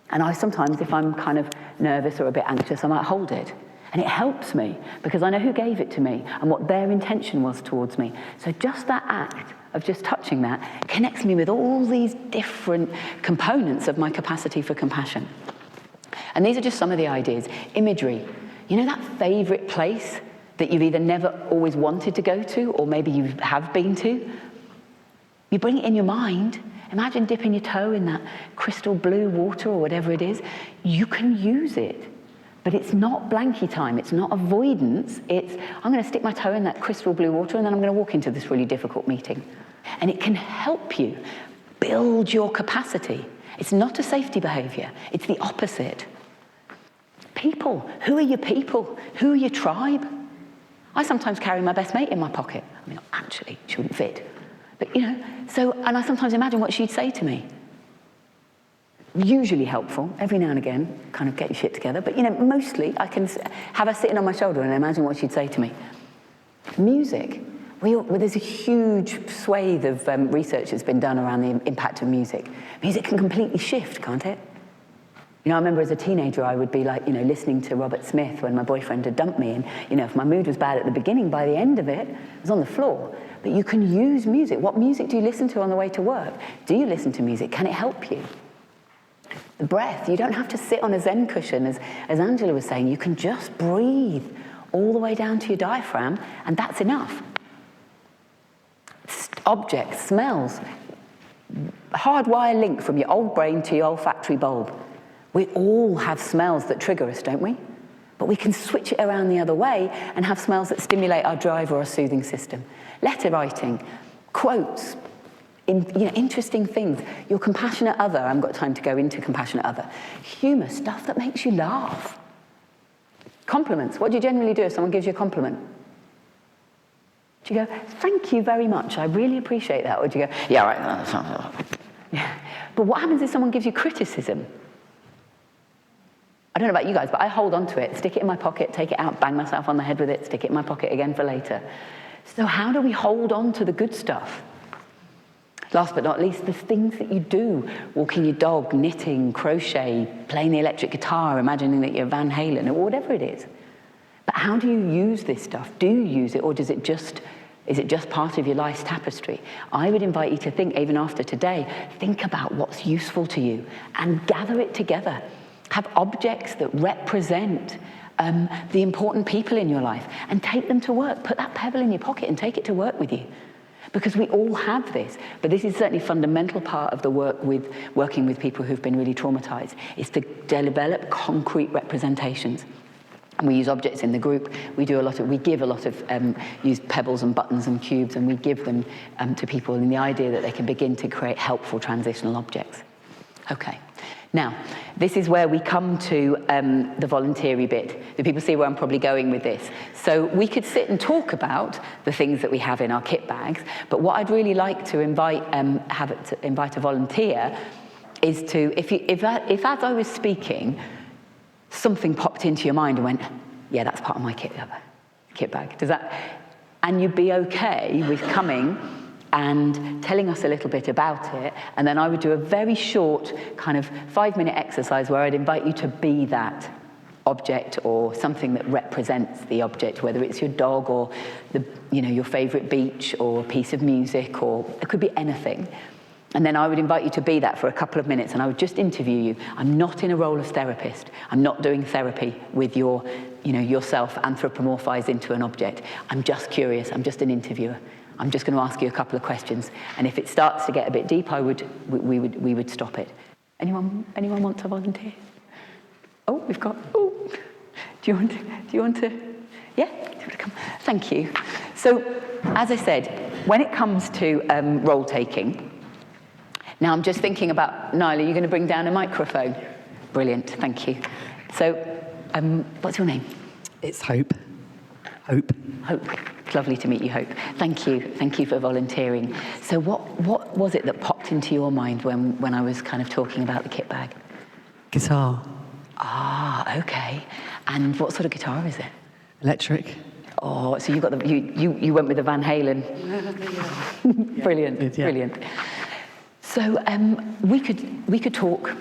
And I sometimes, if I'm kind of nervous or a bit anxious, I might hold it. And it helps me because I know who gave it to me and what their intention was towards me. So just that act of just touching that connects me with all these different components of my capacity for compassion. And these are just some of the ideas. Imagery. You know that favourite place that you've either never always wanted to go to, or maybe you have been to? You bring it in your mind. Imagine dipping your toe in that crystal blue water or whatever it is. You can use it, but it's not blanky time. It's not avoidance. It's, I'm going to stick my toe in that crystal blue water and then I'm going to walk into this really difficult meeting. And it can help you build your capacity. It's not a safety behavior. It's the opposite. People. Who are your people? Who are your tribe? I sometimes carry my best mate in my pocket. I mean, actually, she wouldn't fit. But, you know, so, and I sometimes imagine what she'd say to me. usually helpful. Every now and again, kind of get your shit together. But, mostly I can have her sitting on my shoulder and imagine what she'd say to me. Music. There's a huge swathe of research that's been done around the impact of music. Music can completely shift, can't it? I remember as a teenager, I would be like, listening to Robert Smith when my boyfriend had dumped me. And, if my mood was bad at the beginning, by the end of it, I was on the floor. But you can use music. What music do you listen to on the way to work? Do you listen to music? Can it help you? The breath. You don't have to sit on a Zen cushion, as Angela was saying. You can just breathe all the way down to your diaphragm, and that's enough. Objects, smells. Hardwire link from your old brain to your olfactory bulb. We all have smells that trigger us, don't we? But we can switch it around the other way and have smells that stimulate our drive or our soothing system. Letter writing, quotes, interesting things. Your compassionate other, I haven't got time to go into compassionate other. Humour, stuff that makes you laugh. Compliments. What do you generally do if someone gives you a compliment? Do you go, thank you very much, I really appreciate that? Or do you go, yeah, right. Yeah. But what happens if someone gives you criticism? I don't know about you guys, but I hold on to it, stick it in my pocket, take it out, bang myself on the head with it, stick it in my pocket again for later. So how do we hold on to the good stuff? Last but not least, the things that you do. Walking your dog, knitting, crochet, playing the electric guitar, imagining that you're Van Halen, or whatever it is. But how do you use this stuff? Do you use it, or is it just part of your life's tapestry? I would invite you to think, even after today, think about what's useful to you and gather it together. Have objects that represent the important people in your life and take them to work. Put that pebble in your pocket and take it to work with you. Because we all have this. But this is certainly a fundamental part of the work with working with people who've been really traumatized, is to develop concrete representations. And we use objects in the group. We give a lot of use pebbles and buttons and cubes, and we give them to people in the idea that they can begin to create helpful transitional objects. Okay. Now, this is where we come to the voluntary bit. Do people see where I'm probably going with this? So we could sit and talk about the things that we have in our kit bags, but what I'd really like to invite a volunteer is to, if as I was speaking, something popped into your mind and went, yeah, that's part of my kit bag. Does that? And you'd be okay with coming and telling us a little bit about it, and then I would do a very short kind of 5-minute exercise where I'd invite you to be that object or something that represents the object, whether it's your dog or your favorite beach or a piece of music, or it could be anything. And then I would invite you to be that for a couple of minutes, and I would just interview you. I'm not in a role of therapist. I'm not doing therapy with yourself anthropomorphized into an object. I'm just curious. I'm just an interviewer. I'm just going to ask you a couple of questions, and if it starts to get a bit deep, we would stop it. Anyone want to volunteer? Oh, we've got. Oh, do you want to? Yeah, do you want to come? Thank you. So, as I said, when it comes to role taking, now I'm just thinking about Nyla. Are you going to bring down a microphone? Brilliant, thank you. So, what's your name? It's Hope. Hope. It's lovely to meet you, Hope. Thank you for volunteering. So what was it that popped into your mind when I was kind of talking about the kit bag? Guitar. Ah, okay. And what sort of guitar is it? Electric. Oh, so you went with the Van Halen. Yeah. Brilliant, Yeah. Brilliant. So we could talk.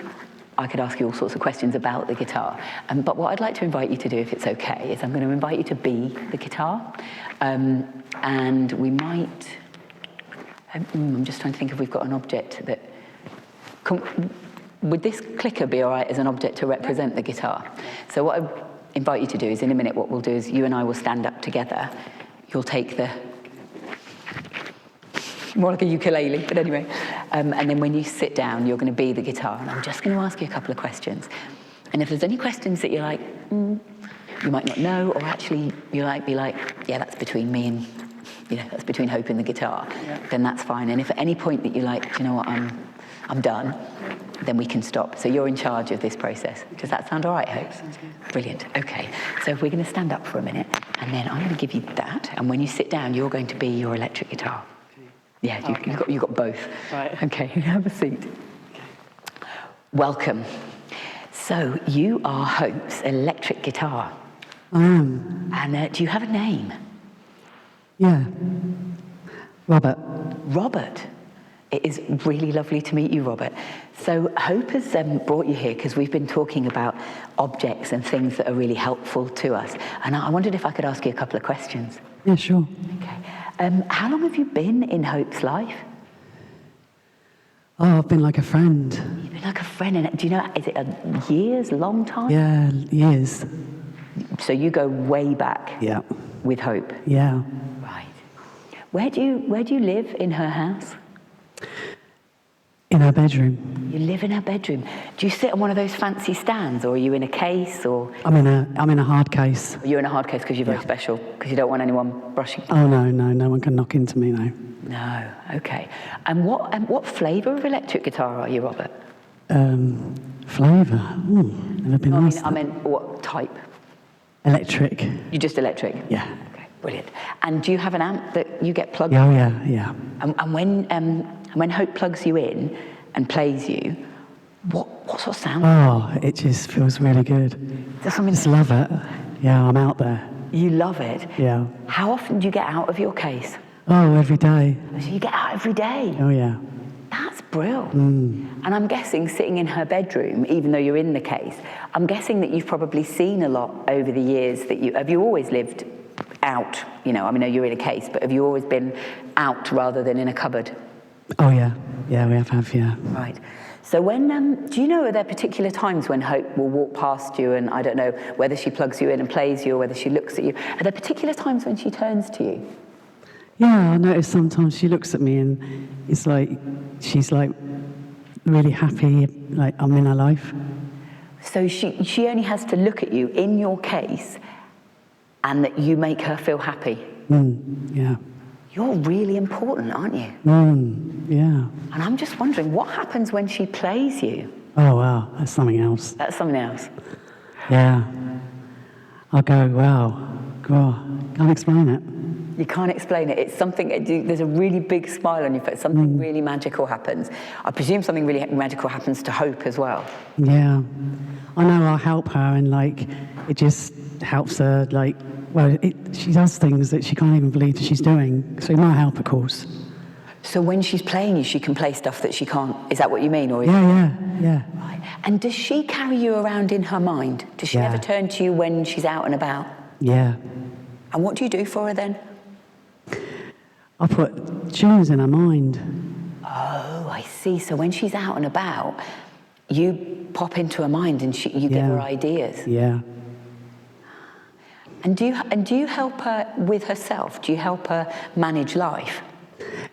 I could ask you all sorts of questions about the guitar, but what I'd like to invite you to do, if it's okay, is I'm going to invite you to be the guitar, and we might, I'm just trying to think if we've got an object that, would this clicker be all right as an object to represent the guitar? So what I invite you to do is, in a minute, what we'll do is you and I will stand up together. You'll take the, more like a ukulele, but anyway. And then when you sit down, you're going to be the guitar. And I'm just going to ask you a couple of questions. And if there's any questions that you're like, you might not know, or actually you might be like, yeah, that's between me and, that's between Hope and the guitar, then that's fine. And if at any point that you're like, do you know what, I'm done, then we can stop. So you're in charge of this process. Does that sound all right, Hope? Sounds good. Brilliant. Okay. So we're going to stand up for a minute, and then I'm going to give you that. And when you sit down, you're going to be your electric guitar. Yeah, you've got both. Right. Okay, have a seat. Welcome. So you are Hope's electric guitar. I am. And do you have a name? Yeah. Robert. Robert. It is really lovely to meet you, Robert. So Hope has brought you here because we've been talking about objects and things that are really helpful to us. And I wondered if I could ask you a couple of questions. Yeah, sure. Okay. How long have you been in Hope's life? Oh, I've been like a friend. You've been like a friend. And do you know, is it a years, long time? Yeah, years. So you go way back Yeah. with Hope? Yeah. Right. Where do you live in her house? In her bedroom. You live in her bedroom. Do you sit on one of those fancy stands, or are you in a case, or I'm in a hard case. you're in a hard case because you're very special, because you don't want anyone brushing? Oh no one can knock into me, no. No. Okay. And what flavour of electric guitar are you, Robert? Flavour. Never been asked. I meant what type? Electric. You're just electric. Yeah. Okay. Brilliant. And do you have an amp that you get plugged? Oh yeah. And when Hope plugs you in and plays you, what sort of sound? Oh, it just feels really good. There's something Just love it. Yeah, I'm out there. you love it. Yeah. How often do you get out of your case? Oh, every day. So you get out every day. Oh yeah. That's brilliant. And I'm guessing sitting in her bedroom, even though you're in the case, I'm guessing that you've probably seen a lot over the years that have you always lived out? You know, I mean, you're in a case, but have you always been out rather than in a cupboard? Oh yeah. Yeah, we have, yeah. Right. So when, do you know, are there particular times when Hope will walk past you and I don't know whether she plugs you in and plays you or whether she looks at you? Are there particular times when she turns to you? Yeah, I notice sometimes she looks at me and it's like, she's like really happy, like I'm in her life. So she only has to look at you in your case and that you make her feel happy. Yeah. You're really important, aren't you? Yeah. And I'm just wondering, what happens when she plays you? Oh wow, that's something else. That's something else. Yeah. I'll go, wow, God, can't explain it. You can't explain it. It's something, there's a really big smile on your face. Something really magical happens. I presume something really magical happens to Hope as well. Yeah. I know I'll help her and like, it just helps her like, well, she does things that she can't even believe that she's doing. So it might help, of course. So when she's playing you, she can play stuff that she can't. Is that what you mean? Or Yeah. Right. And does she carry you around in her mind? Does she ever turn to you when she's out and about? Yeah. And what do you do for her then? I put tunes in her mind. Oh, I see. So when she's out and about, you pop into her mind and you give her ideas. Yeah. And do you help her with herself? Do you help her manage life?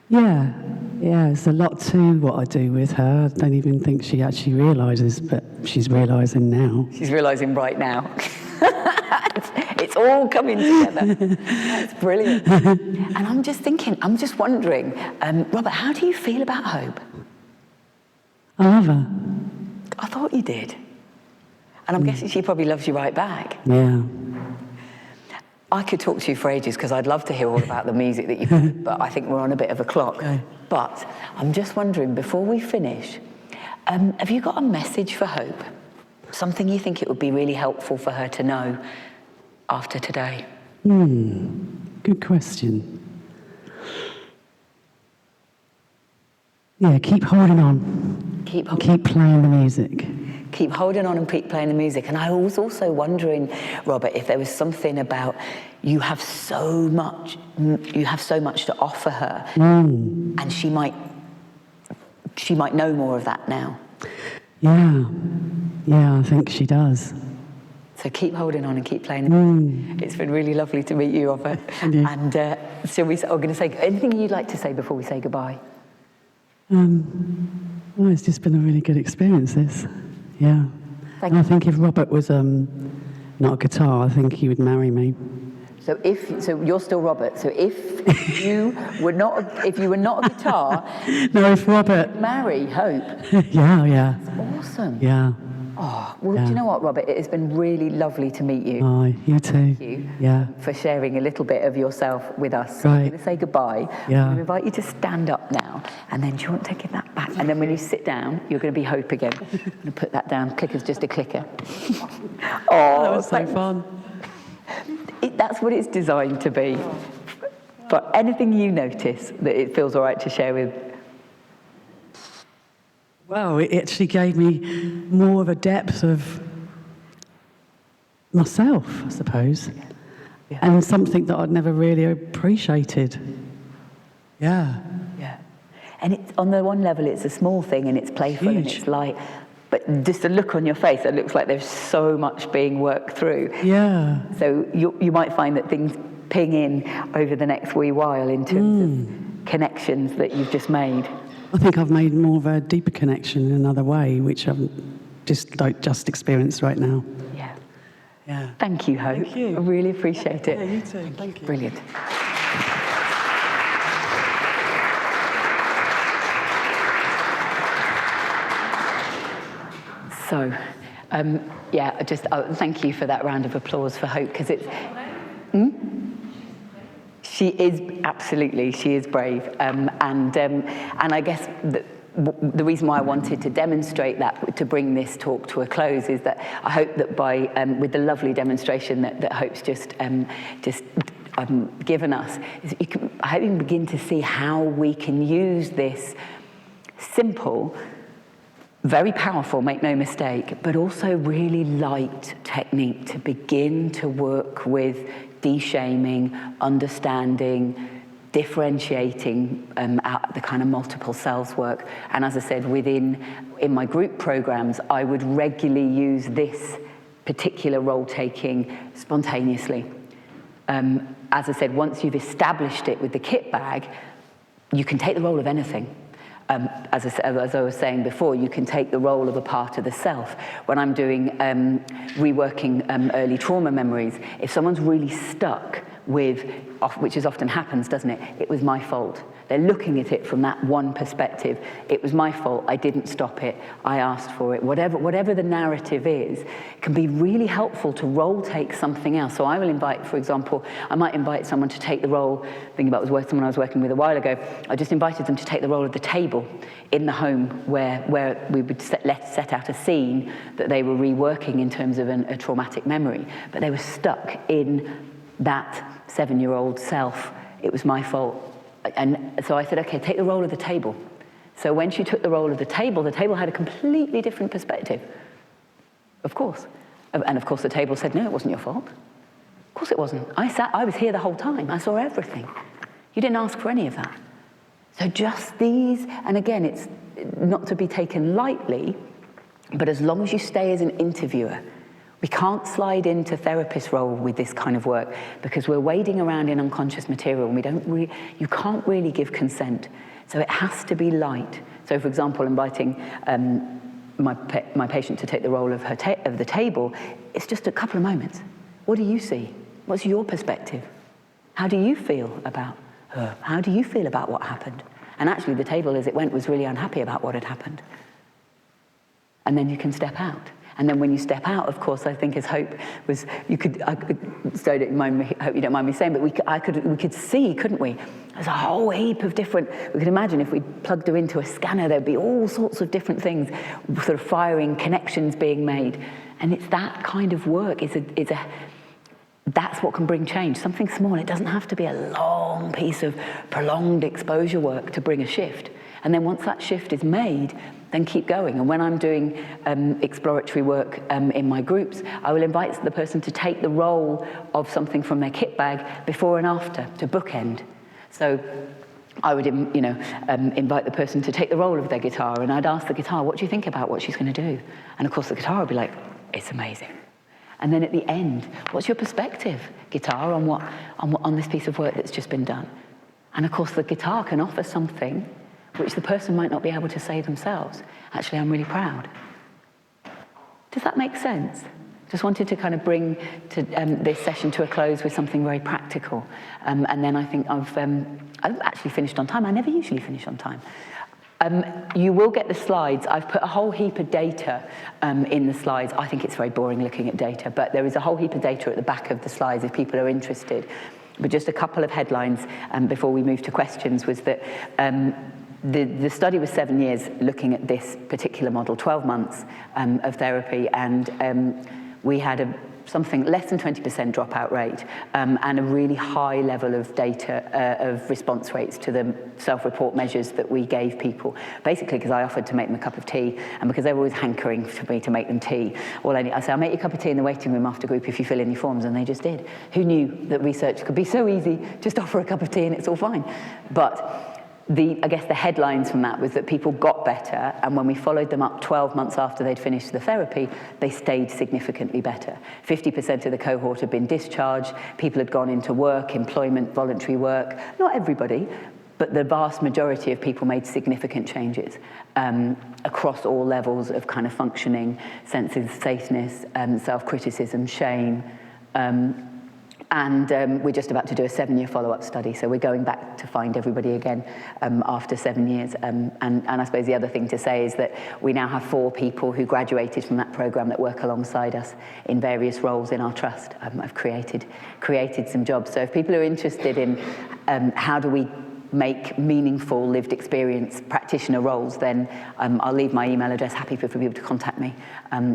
Yeah. Yeah, there's a lot to what I do with her. I don't even think she actually realises, but she's realising now. She's realising right now. It's all coming together. That's brilliant. And I'm just wondering, Robert, how do you feel about Hope? I love her. I thought you did. And I'm guessing she probably loves you right back. Yeah. I could talk to you for ages because I'd love to hear all about the music that you play, but I think we're on a bit of a clock. Okay. But I'm just wondering, before we finish, have you got a message for Hope? Something you think it would be really helpful for her to know after today? Good question. Yeah, keep holding on. Keep playing the music. Keep holding on and keep playing the music. And I was also wondering, Robert, if there was something about you have so much to offer her, and she might know more of that now. Yeah, I think she does. So keep holding on and keep playing the music. It's been really lovely to meet you, Robert. And so we're going to say anything you'd like to say before we say goodbye? Well, it's just been a really good experience, this. Yeah. Thank And I you. think if Robert was not a guitar, I think he would marry me. So you're still Robert. So if you were not a guitar, No, if Robert... marry Hope. Yeah. Awesome. Yeah. Oh, well, do you know what, Robert? It has been really lovely to meet you. Oh, you too. Thank you Yeah. for sharing a little bit of yourself with us. Great. I'm going to say goodbye. Yeah. I'm going to invite you to stand up now, and then do you want to give that back? And then when you sit down, you're going to be Hope again. I'm going to put that down. Clicker's just a clicker. Oh, That was so thanks. fun. That's what it's designed to be. But anything you notice that it feels all right to share with? Well, it actually gave me more of a depth of myself, I suppose, Yeah. and something that I'd never really appreciated. Yeah. Yeah. And it's, on the one level, it's a small thing and it's playful and Huge. it's light. But just the look on your face, it looks like there's so much being worked through. Yeah. So you might find that things ping in over the next wee while in terms of connections that you've just made. I think I've made more of a deeper connection in another way, which I've just experienced right now. Yeah. Yeah. Thank you, Hope. Thank you. I really appreciate it. Yeah, you too. Thank you. Brilliant. So, thank you for that round of applause for Hope, because it's... She is, absolutely, she is brave. And I guess the reason why I wanted to demonstrate that, to bring this talk to a close, is that I hope that with the lovely demonstration that Hope's just given us, I hope you can begin to see how we can use this simple, very powerful, make no mistake, but also really light technique to begin to work with de-shaming, understanding, differentiating out the kind of multiple selves work. And as I said, in my group programs, I would regularly use this particular role-taking spontaneously. As I said, once you've established it with the kit bag, you can take the role of anything. As I was saying before, you can take the role of a part of the self. When I'm doing reworking early trauma memories, if someone's really stuck with, which is often happens, doesn't it? It was my fault. They're looking at it from that one perspective. It was my fault. I didn't stop it. I asked for it. Whatever the narrative is, it can be really helpful to role take something else. So I will invite, for example, I might invite someone to take the role, thinking about someone I was working with a while ago, I just invited them to take the role of the table in the home where we would set out a scene that they were reworking in terms of a traumatic memory, but they were stuck in that 7-year-old self. It was my fault. And so I said, okay, take the role of the table. So when she took the role of the table had a completely different perspective. Of course. And of course the table said, no, it wasn't your fault. Of course it wasn't. I was here the whole time. I saw everything. You didn't ask for any of that. So just these, and again, it's not to be taken lightly, but as long as you stay as an interviewer, we can't slide into therapist role with this kind of work because we're wading around in unconscious material and you can't really give consent. So it has to be light. So for example, inviting my patient to take the role of the table, it's just a couple of moments. What do you see? What's your perspective? How do you feel about her? How do you feel about what happened? And actually the table as it went was really unhappy about what had happened. And then you can step out. And then when you step out, of course, I think as Hope was, so don't mind me, hope you don't mind me saying, but we could see, couldn't we? There's a whole heap of different, we could imagine if we plugged her into a scanner, there'd be all sorts of different things sort of firing, connections being made. And it's that kind of work, that's what can bring change. Something small, it doesn't have to be a long piece of prolonged exposure work to bring a shift. And then once that shift is made, then keep going. And when I'm doing exploratory work in my groups, I will invite the person to take the role of something from their kit bag before and after, to bookend. So I would invite the person to take the role of their guitar, and I'd ask the guitar, what do you think about what she's going to do? And of course the guitar would be like, it's amazing. And then at the end, what's your perspective, guitar, on this piece of work that's just been done? And of course the guitar can offer something which the person might not be able to say themselves. Actually, I'm really proud. Does that make sense? Just wanted to kind of bring this session to a close with something very practical. And then I think I've actually finished on time. I never usually finish on time. You will get the slides. I've put a whole heap of data in the slides. I think it's very boring looking at data, but there is a whole heap of data at the back of the slides if people are interested. But just a couple of headlines before we move to questions was that the study was 7 years looking at this particular model, 12 months of therapy, and we had something less than 20% dropout rate and a really high level of data of response rates to the self-report measures that we gave people. Basically, because I offered to make them a cup of tea, and because they were always hankering for me to make them tea. I said, I'll make you a cup of tea in the waiting room after group if you fill in your forms, and they just did. Who knew that research could be so easy? Just offer a cup of tea and it's all fine. But I guess the headlines from that was that people got better, and when we followed them up 12 months after they'd finished the therapy, they stayed significantly better. 50% of the cohort had been discharged, people had gone into work, employment, voluntary work. Not everybody, but the vast majority of people made significant changes across all levels of kind of functioning, senses of safeness, self-criticism, shame. And we're just about to do a 7-year follow-up study, so we're going back to find everybody again after 7 years. And I suppose the other thing to say is that we now have 4 people who graduated from that programme that work alongside us in various roles in our trust. I've created some jobs. So if people are interested in how do we make meaningful lived experience practitioner roles, then I'll leave my email address, happy for people to contact me,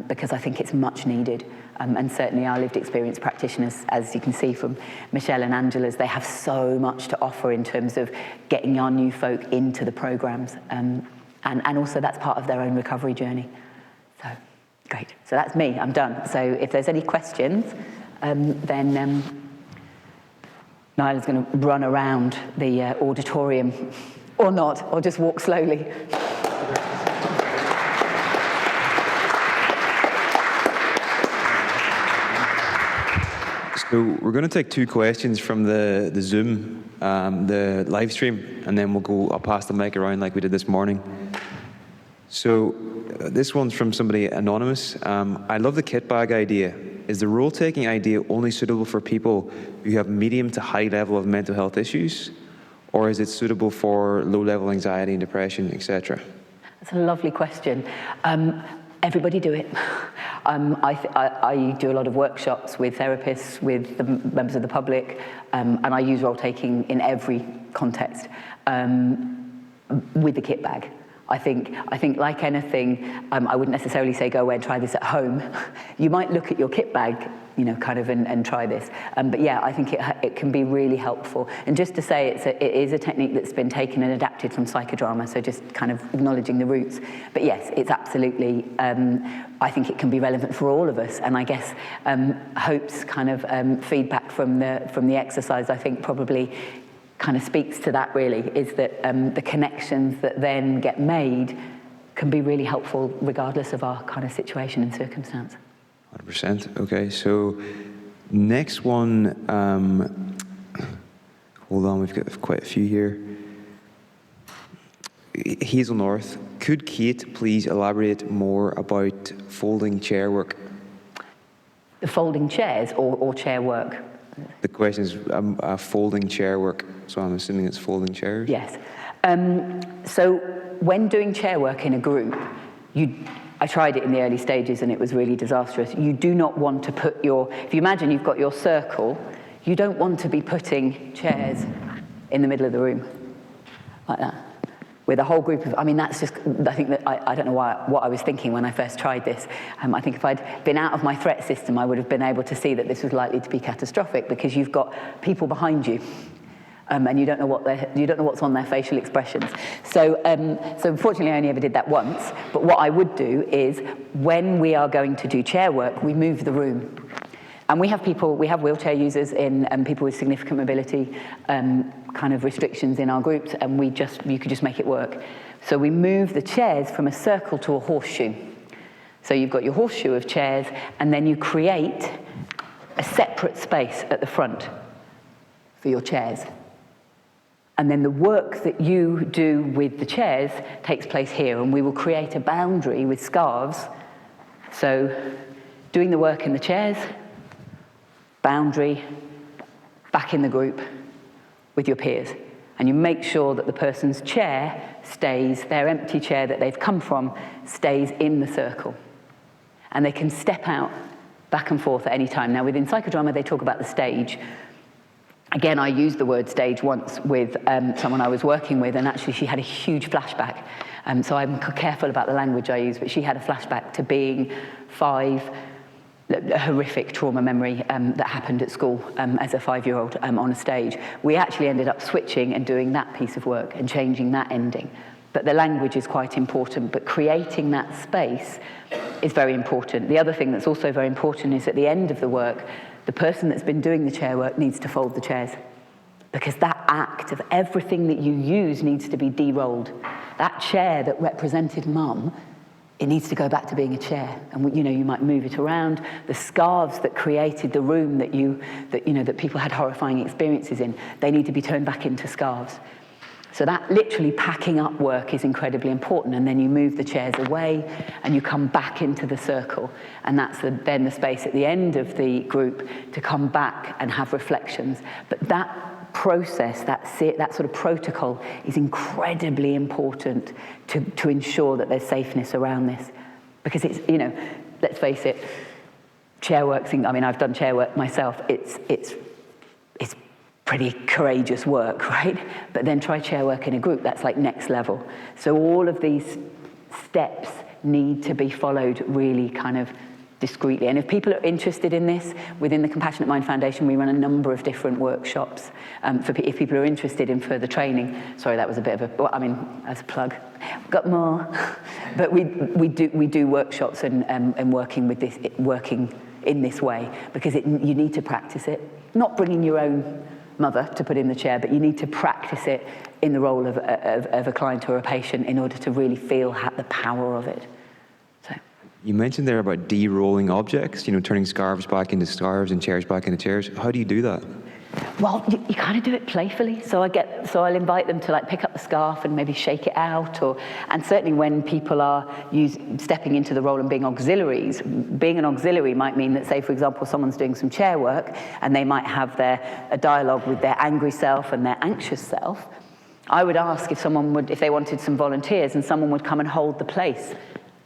because I think it's much needed. And certainly our lived experience practitioners, as you can see from Michelle and Angela's, they have so much to offer in terms of getting our new folk into the programmes. And also that's part of their own recovery journey. So, great. So that's me, I'm done. So if there's any questions, then Nyla's going to run around the auditorium, or not, or just walk slowly. So we're going to take 2 questions from the Zoom, the live stream, and then I'll pass the mic around like we did this morning. So this one's from somebody anonymous. I love the kit bag idea. Is the role-taking idea only suitable for people who have medium to high level of mental health issues, or is it suitable for low-level anxiety and depression, etc.? That's a lovely question. Everybody do it. I do a lot of workshops with therapists, with the members of the public, and I use role-taking in every context with the kit bag. I think like anything, I wouldn't necessarily say go away and try this at home. You might look at your kit bag, kind of and try this. But yeah, I think it can be really helpful. And just to say, it is a technique that's been taken and adapted from psychodrama, so just kind of acknowledging the roots. But yes, it's absolutely, I think it can be relevant for all of us. And I guess Hope's kind of feedback from the exercise, I think probably kind of speaks to that really, is that the connections that then get made can be really helpful regardless of our kind of situation and circumstance. 100%. Okay, so next one, hold on, we've got quite a few here. Hazel North, could Kate please elaborate more about folding chair work? The folding chairs or chair work? The question is folding chair work, so I'm assuming it's folding chairs? Yes. So when doing chair work in a group, I tried it in the early stages and it was really disastrous. You do not want to put if you imagine you've got your circle, you don't want to be putting chairs in the middle of the room, like that. With a whole group of, that's just, I think that, I don't know what I was thinking when I first tried this. I think if I'd been out of my threat system, I would have been able to see that this was likely to be catastrophic because you've got people behind you. And you don't know what's on their facial expressions. So unfortunately, I only ever did that once. But what I would do is, when we are going to do chair work, we move the room. And we have wheelchair users and people with significant mobility kind of restrictions in our groups, and you could just make it work. So we move the chairs from a circle to a horseshoe. So you've got your horseshoe of chairs, and then you create a separate space at the front for your chairs. And then the work that you do with the chairs takes place here, and we will create a boundary with scarves. So doing the work in the chairs, boundary, back in the group with your peers. And you make sure that the person's chair stays, their empty chair that they've come from, stays in the circle. And they can step out back and forth at any time. Now, within psychodrama, they talk about the stage. Again, I used the word stage once with someone I was working with, and actually she had a huge flashback. So I'm careful about the language I use, but she had a flashback to being 5, a horrific trauma memory that happened at school as a 5-year-old on a stage. We actually ended up switching and doing that piece of work and changing that ending. But the language is quite important, but creating that space is very important. The other thing that's also very important is at the end of the work, the person that's been doing the chair work needs to fold the chairs, because that act of everything that you use needs to be de-rolled. That chair that represented mum, it needs to go back to being a chair, and you might move it around. The scarves that created the room that people had horrifying experiences in, they need to be turned back into scarves. So that literally packing up work is incredibly important, and then you move the chairs away and you come back into the circle, and that's then the space at the end of the group to come back and have reflections. But that process, that sort of protocol is incredibly important to ensure that there's safeness around this. Because it's, let's face it, chair work, I've done chair work myself, it's pretty courageous work, right? But then try chair work in a group, that's like next level. So all of these steps need to be followed really kind of discreetly. And if people are interested in this, within the Compassionate Mind Foundation, we run a number of different workshops if people are interested in further training. Sorry, that was a bit of as a plug. We've got more. But we do workshops and working in this way, because you need to practice it. Not bringing your own mother to put in the chair, but you need to practice it in the role of a client or a patient in order to really feel the power of it. So. You mentioned there about de-rolling objects, turning scarves back into scarves and chairs back into chairs. How do you do that? Well, you kind of do it playfully. So I'll invite them to pick up the scarf and maybe shake it out, and certainly when people are stepping into the role and being auxiliaries. Being an auxiliary might mean that, say, for example, someone's doing some chair work and they might have a dialogue with their angry self and their anxious self. I would ask if they wanted some volunteers, and someone would come and hold the place,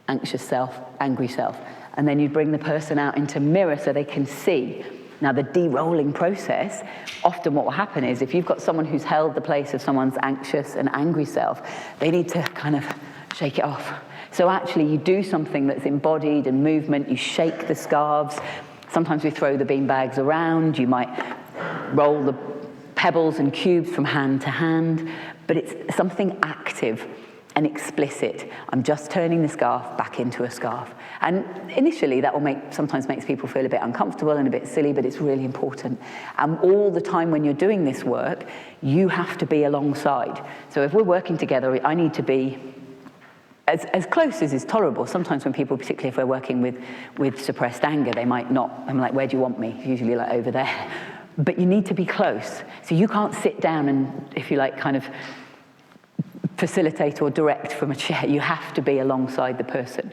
anxious self, angry self, and then you'd bring the person out into mirror so they can see. Now, the de-rolling process, often what will happen is if you've got someone who's held the place of someone's anxious and angry self, they need to kind of shake it off. So actually, you do something that's embodied and movement. You shake the scarves. Sometimes we throw the bean bags around. You might roll the pebbles and cubes from hand to hand. But it's something active and explicit. I'm just turning the scarf back into a scarf. And initially that sometimes makes people feel a bit uncomfortable and a bit silly, but it's really important. And all the time when you're doing this work, you have to be alongside. So if we're working together, I need to be as close as is tolerable. Sometimes when people, particularly if we're working with suppressed anger, they might not, I'm like, where do you want me? Usually over there. But you need to be close. So you can't sit down and, if you like, kind of facilitate or direct from a chair. You have to be alongside the person.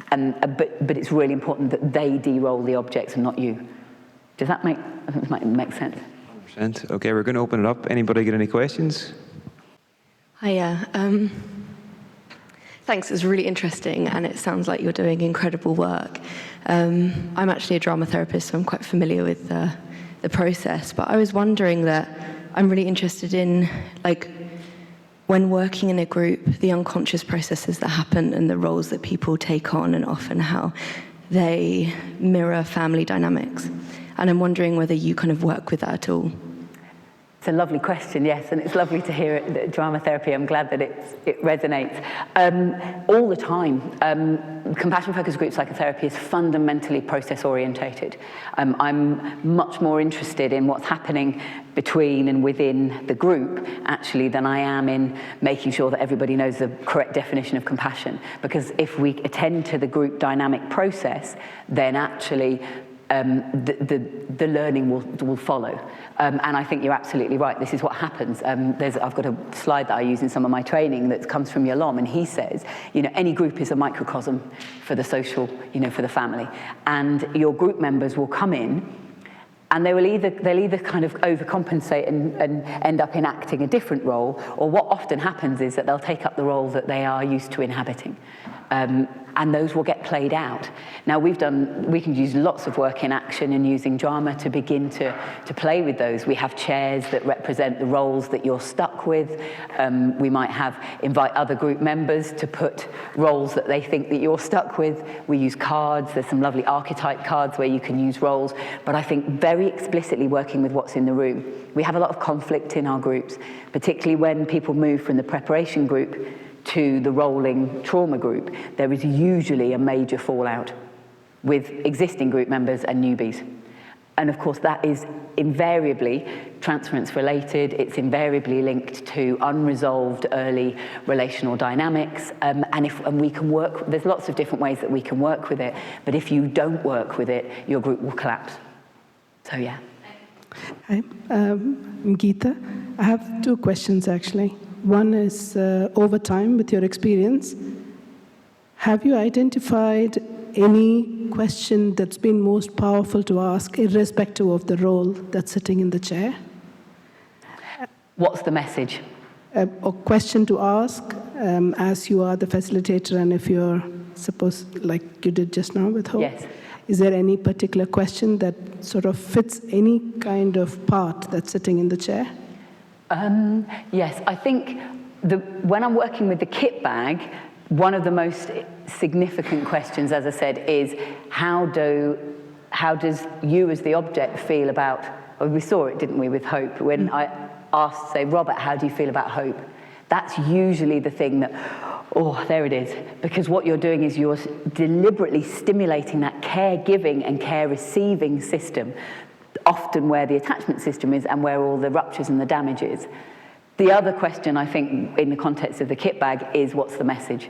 But it's really important that they de-roll the objects and not you. Does that make sense? 100%. Okay, we're going to open it up. Anybody got any questions? Hiya. Thanks, it's really interesting, and it sounds like you're doing incredible work. I'm actually a drama therapist, so I'm quite familiar with the process, but I was wondering that I'm really interested in, when working in a group, the unconscious processes that happen and the roles that people take on, and often how they mirror family dynamics. And I'm wondering whether you kind of work with that at all. It's a lovely question, yes, and it's lovely to hear it, drama therapy. I'm glad that it resonates. All the time, Compassion-Focused Group Psychotherapy is fundamentally process-orientated. I'm much more interested in what's happening between and within the group, actually, than I am in making sure that everybody knows the correct definition of compassion. Because if we attend to the group dynamic process, then actually the learning will follow. And I think you're absolutely right. This is what happens. I've got a slide that I use in some of my training that comes from Yalom, and he says, any group is a microcosm for the social, for the family. And your group members will come in And they'll either kind of overcompensate and end up enacting a different role, or what often happens is that they'll take up the role that they are used to inhabiting. And those will get played out. Now we can use lots of work in action and using drama to begin to play with those. We have chairs that represent the roles that you're stuck with. We might invite other group members to put roles that they think that you're stuck with. We use cards. There's some lovely archetype cards where you can use roles, but I think very explicitly working with what's in the room. We have a lot of conflict in our groups, particularly when people move from the preparation group to the rolling trauma group. There is usually a major fallout with existing group members and newbies. And of course that is invariably transference related, it's invariably linked to unresolved early relational dynamics, and we can work, there's lots of different ways that we can work with it, but if you don't work with it, your group will collapse. So yeah. Hi, I'm Geeta. I have two questions actually. One is, over time, with your experience, have you identified any question that's been most powerful to ask, irrespective of the role that's sitting in the chair? What's the message? A question to ask as you are the facilitator, and if you're supposed, like you did just now with Hope. Yes. Is there any particular question that sort of fits any kind of part that's sitting in the chair? Yes, I think when I'm working with the kit bag, one of the most significant questions, as I said, is how does you as the object feel about, well, we saw it, didn't we, with Hope, when I asked, say, Robert, how do you feel about Hope? That's usually the thing that, oh, there it is. Because what you're doing is you're deliberately stimulating that caregiving and care receiving system, often where the attachment system is and where all the ruptures and the damage is. The other question, I think, in the context of the kit bag is, what's the message?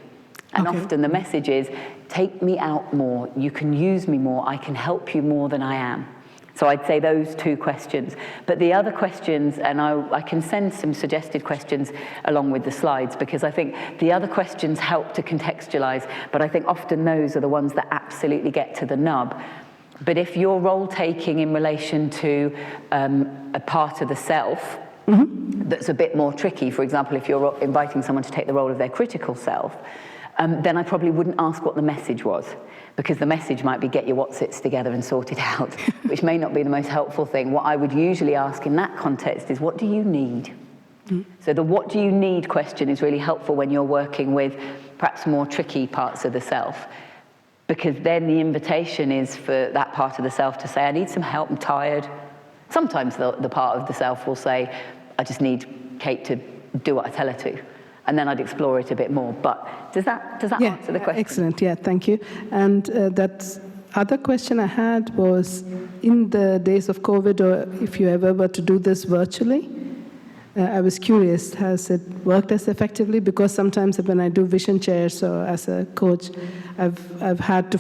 And often the message is, take me out more, you can use me more, I can help you more than I am. So I'd say those two questions. But the other questions, and I can send some suggested questions along with the slides, because I think the other questions help to contextualize, but I think often those are the ones that absolutely get to the nub. But if you're role-taking in relation to a part of the self that's a bit more tricky, for example, if you're inviting someone to take the role of their critical self, then I probably wouldn't ask what the message was, because the message might be get your whatsits together and sort it out, which may not be the most helpful thing. What I would usually ask in that context is, what do you need? So the what do you need question is really helpful when you're working with perhaps more tricky parts of the self, because then the invitation is for that part of the self to say, I need some help, I'm tired. Sometimes the part of the self will say, I just need Kate to do what I tell her to. And then I'd explore it a bit more. But does that answer the question? Excellent, yeah, thank you. And that other question I had was, in the days of COVID, or if you ever were to do this virtually, I was curious, has it worked as effectively? Because sometimes when I do vision chairs or as a coach, I've had to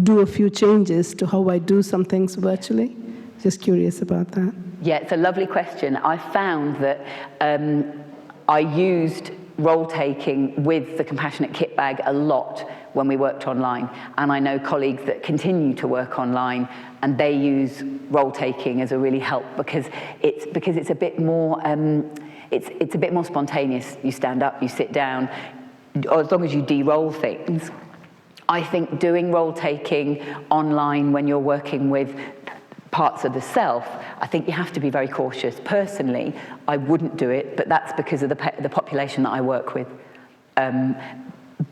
do a few changes to how I do some things virtually. Just curious about that. Yeah, it's a lovely question. I found that I used role-taking with the Compassionate Kit Bag a lot when we worked online. And I know colleagues that continue to work online and they use role-taking as a really help because it's a bit more it's a bit more spontaneous. You stand up, you sit down, or as long as you de-roll things. I think doing role-taking online when you're working with parts of the self, I think you have to be very cautious. Personally, I wouldn't do it, but that's because of the population that I work with.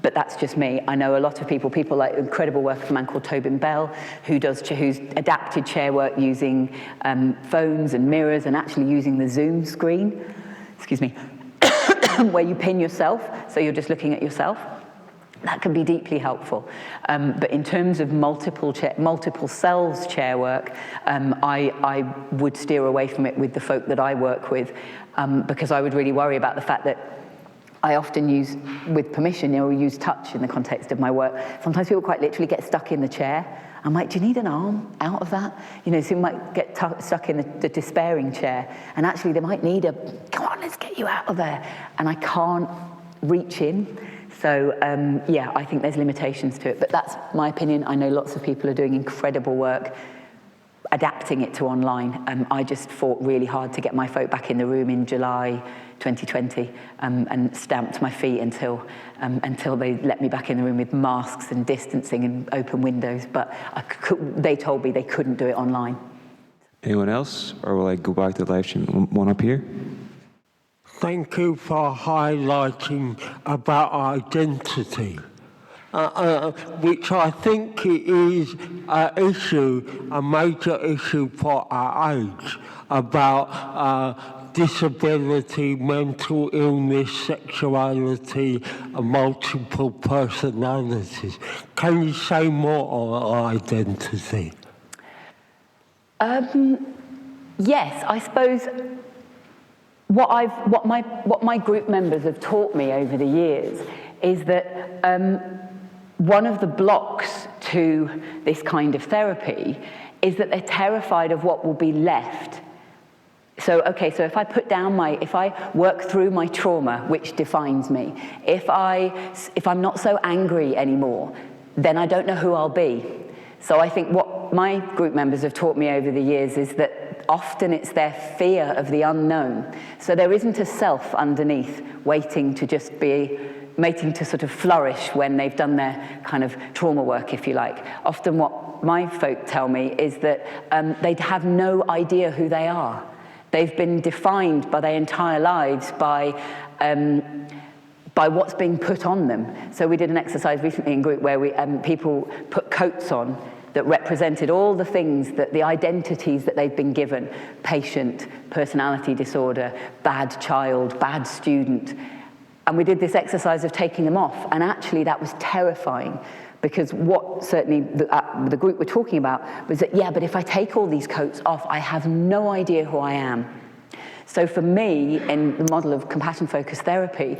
But that's just me. I know a lot of people like incredible work of a man called Tobin Bell, who's adapted chair work using phones and mirrors and actually using the Zoom screen, excuse me, where you pin yourself, so you're just looking at yourself. That can be deeply helpful. But in terms of multiple selves chair work, I would steer away from it with the folk that I work with, because I would really worry about the fact that I often use, with permission, use touch in the context of my work. Sometimes people quite literally get stuck in the chair. I'm like, do you need an arm out of that? So you might get stuck in the despairing chair, and actually they might need come on, let's get you out of there. And I can't reach in. So, yeah, I think there's limitations to it, but that's my opinion. I know lots of people are doing incredible work adapting it to online. I just fought really hard to get my folk back in the room in July 2020 and stamped my feet until they let me back in the room with masks and distancing and open windows. But they told me they couldn't do it online. Anyone else, or will I go back to the live stream? One up here. Thank you for highlighting about identity, which I think is a major issue for our age, about disability, mental illness, sexuality, and multiple personalities. Can you say more on identity? Yes, I suppose what my group members have taught me over the years is that one of the blocks to this kind of therapy is that they're terrified of what will be left. So if I if I work through my trauma, which defines me, if I'm not so angry anymore, then I don't know who I'll be. So I think what my group members have taught me over the years is that often it's their fear of the unknown. So there isn't a self underneath waiting to sort of flourish when they've done their kind of trauma work, if you like. Often what my folk tell me is that they have no idea who they are. They've been defined by their entire lives by what's being put on them. So we did an exercise recently in group where people put coats on that represented all the things, the identities that they've been given: patient, personality disorder, bad child, bad student. And we did this exercise of taking them off, and actually that was terrifying, because what certainly the group were talking about was that, but if I take all these coats off, I have no idea who I am. So for me, in the model of compassion-focused therapy,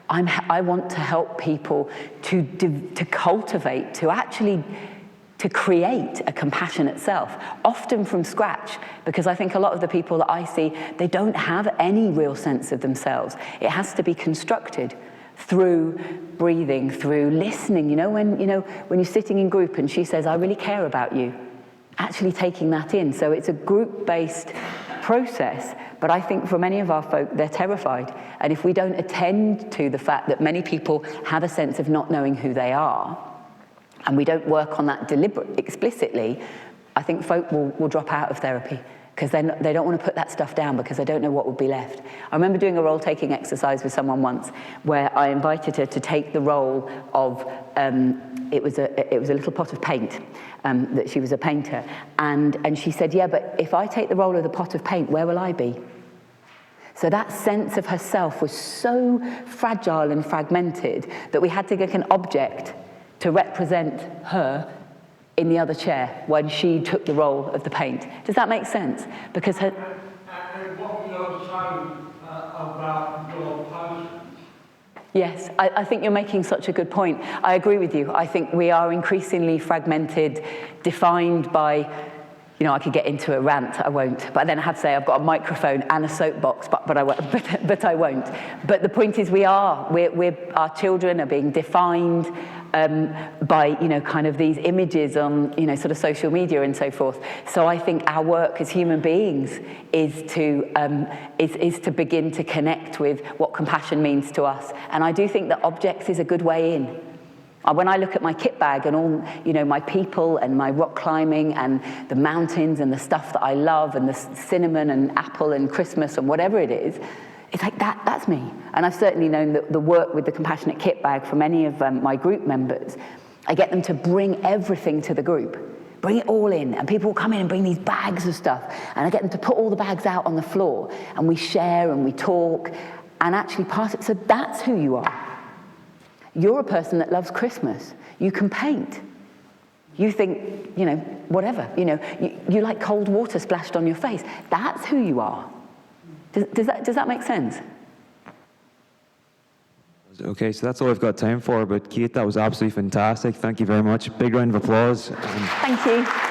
I want to help people to cultivate, to create a compassionate self, often from scratch, because I think a lot of the people that I see, they don't have any real sense of themselves. It has to be constructed through breathing, through listening. When you're sitting in group and she says, "I really care about you," actually taking that in. So it's a group-based process, but I think for many of our folk, they're terrified. And if we don't attend to the fact that many people have a sense of not knowing who they are, and we don't work on that explicitly, I think folk will drop out of therapy, because they don't want to put that stuff down because they don't know what will be left. I remember doing a role-taking exercise with someone once where I invited her to take the role of, it was a little pot of paint, that she was a painter, and she said, but if I take the role of the pot of paint, where will I be? So that sense of herself was so fragile and fragmented that we had to get an object to represent her in the other chair when she took the role of the paint. Does that make sense? Because her... And what you're saying about your patients. Yes, I think you're making such a good point. I agree with you. I think we are increasingly fragmented, defined by, I could get into a rant, I won't. But then I have to say I've got a microphone and a soapbox, but I won't. But the point is our children are being defined by, kind of these images on, sort of social media and so forth. So I think our work as human beings is to begin to connect with what compassion means to us. And I do think that objects is a good way in. When I look at my kit bag and all, my people and my rock climbing and the mountains and the stuff that I love and the cinnamon and apple and Christmas and whatever it is, it's like that's me. And I've certainly known that the work with the compassionate kit bag for many of my group members, I get them to bring everything to the group. Bring it all in, and people will come in and bring these bags of stuff, and I get them to put all the bags out on the floor, and we share and we talk, and actually pass it. So that's who you are. You're a person that loves Christmas. You can paint. You think, whatever, you like cold water splashed on your face. That's who you are. Does that make sense? Okay, so that's all I've got time for, but Kate, that was absolutely fantastic. Thank you very much. Big round of applause. Thank you.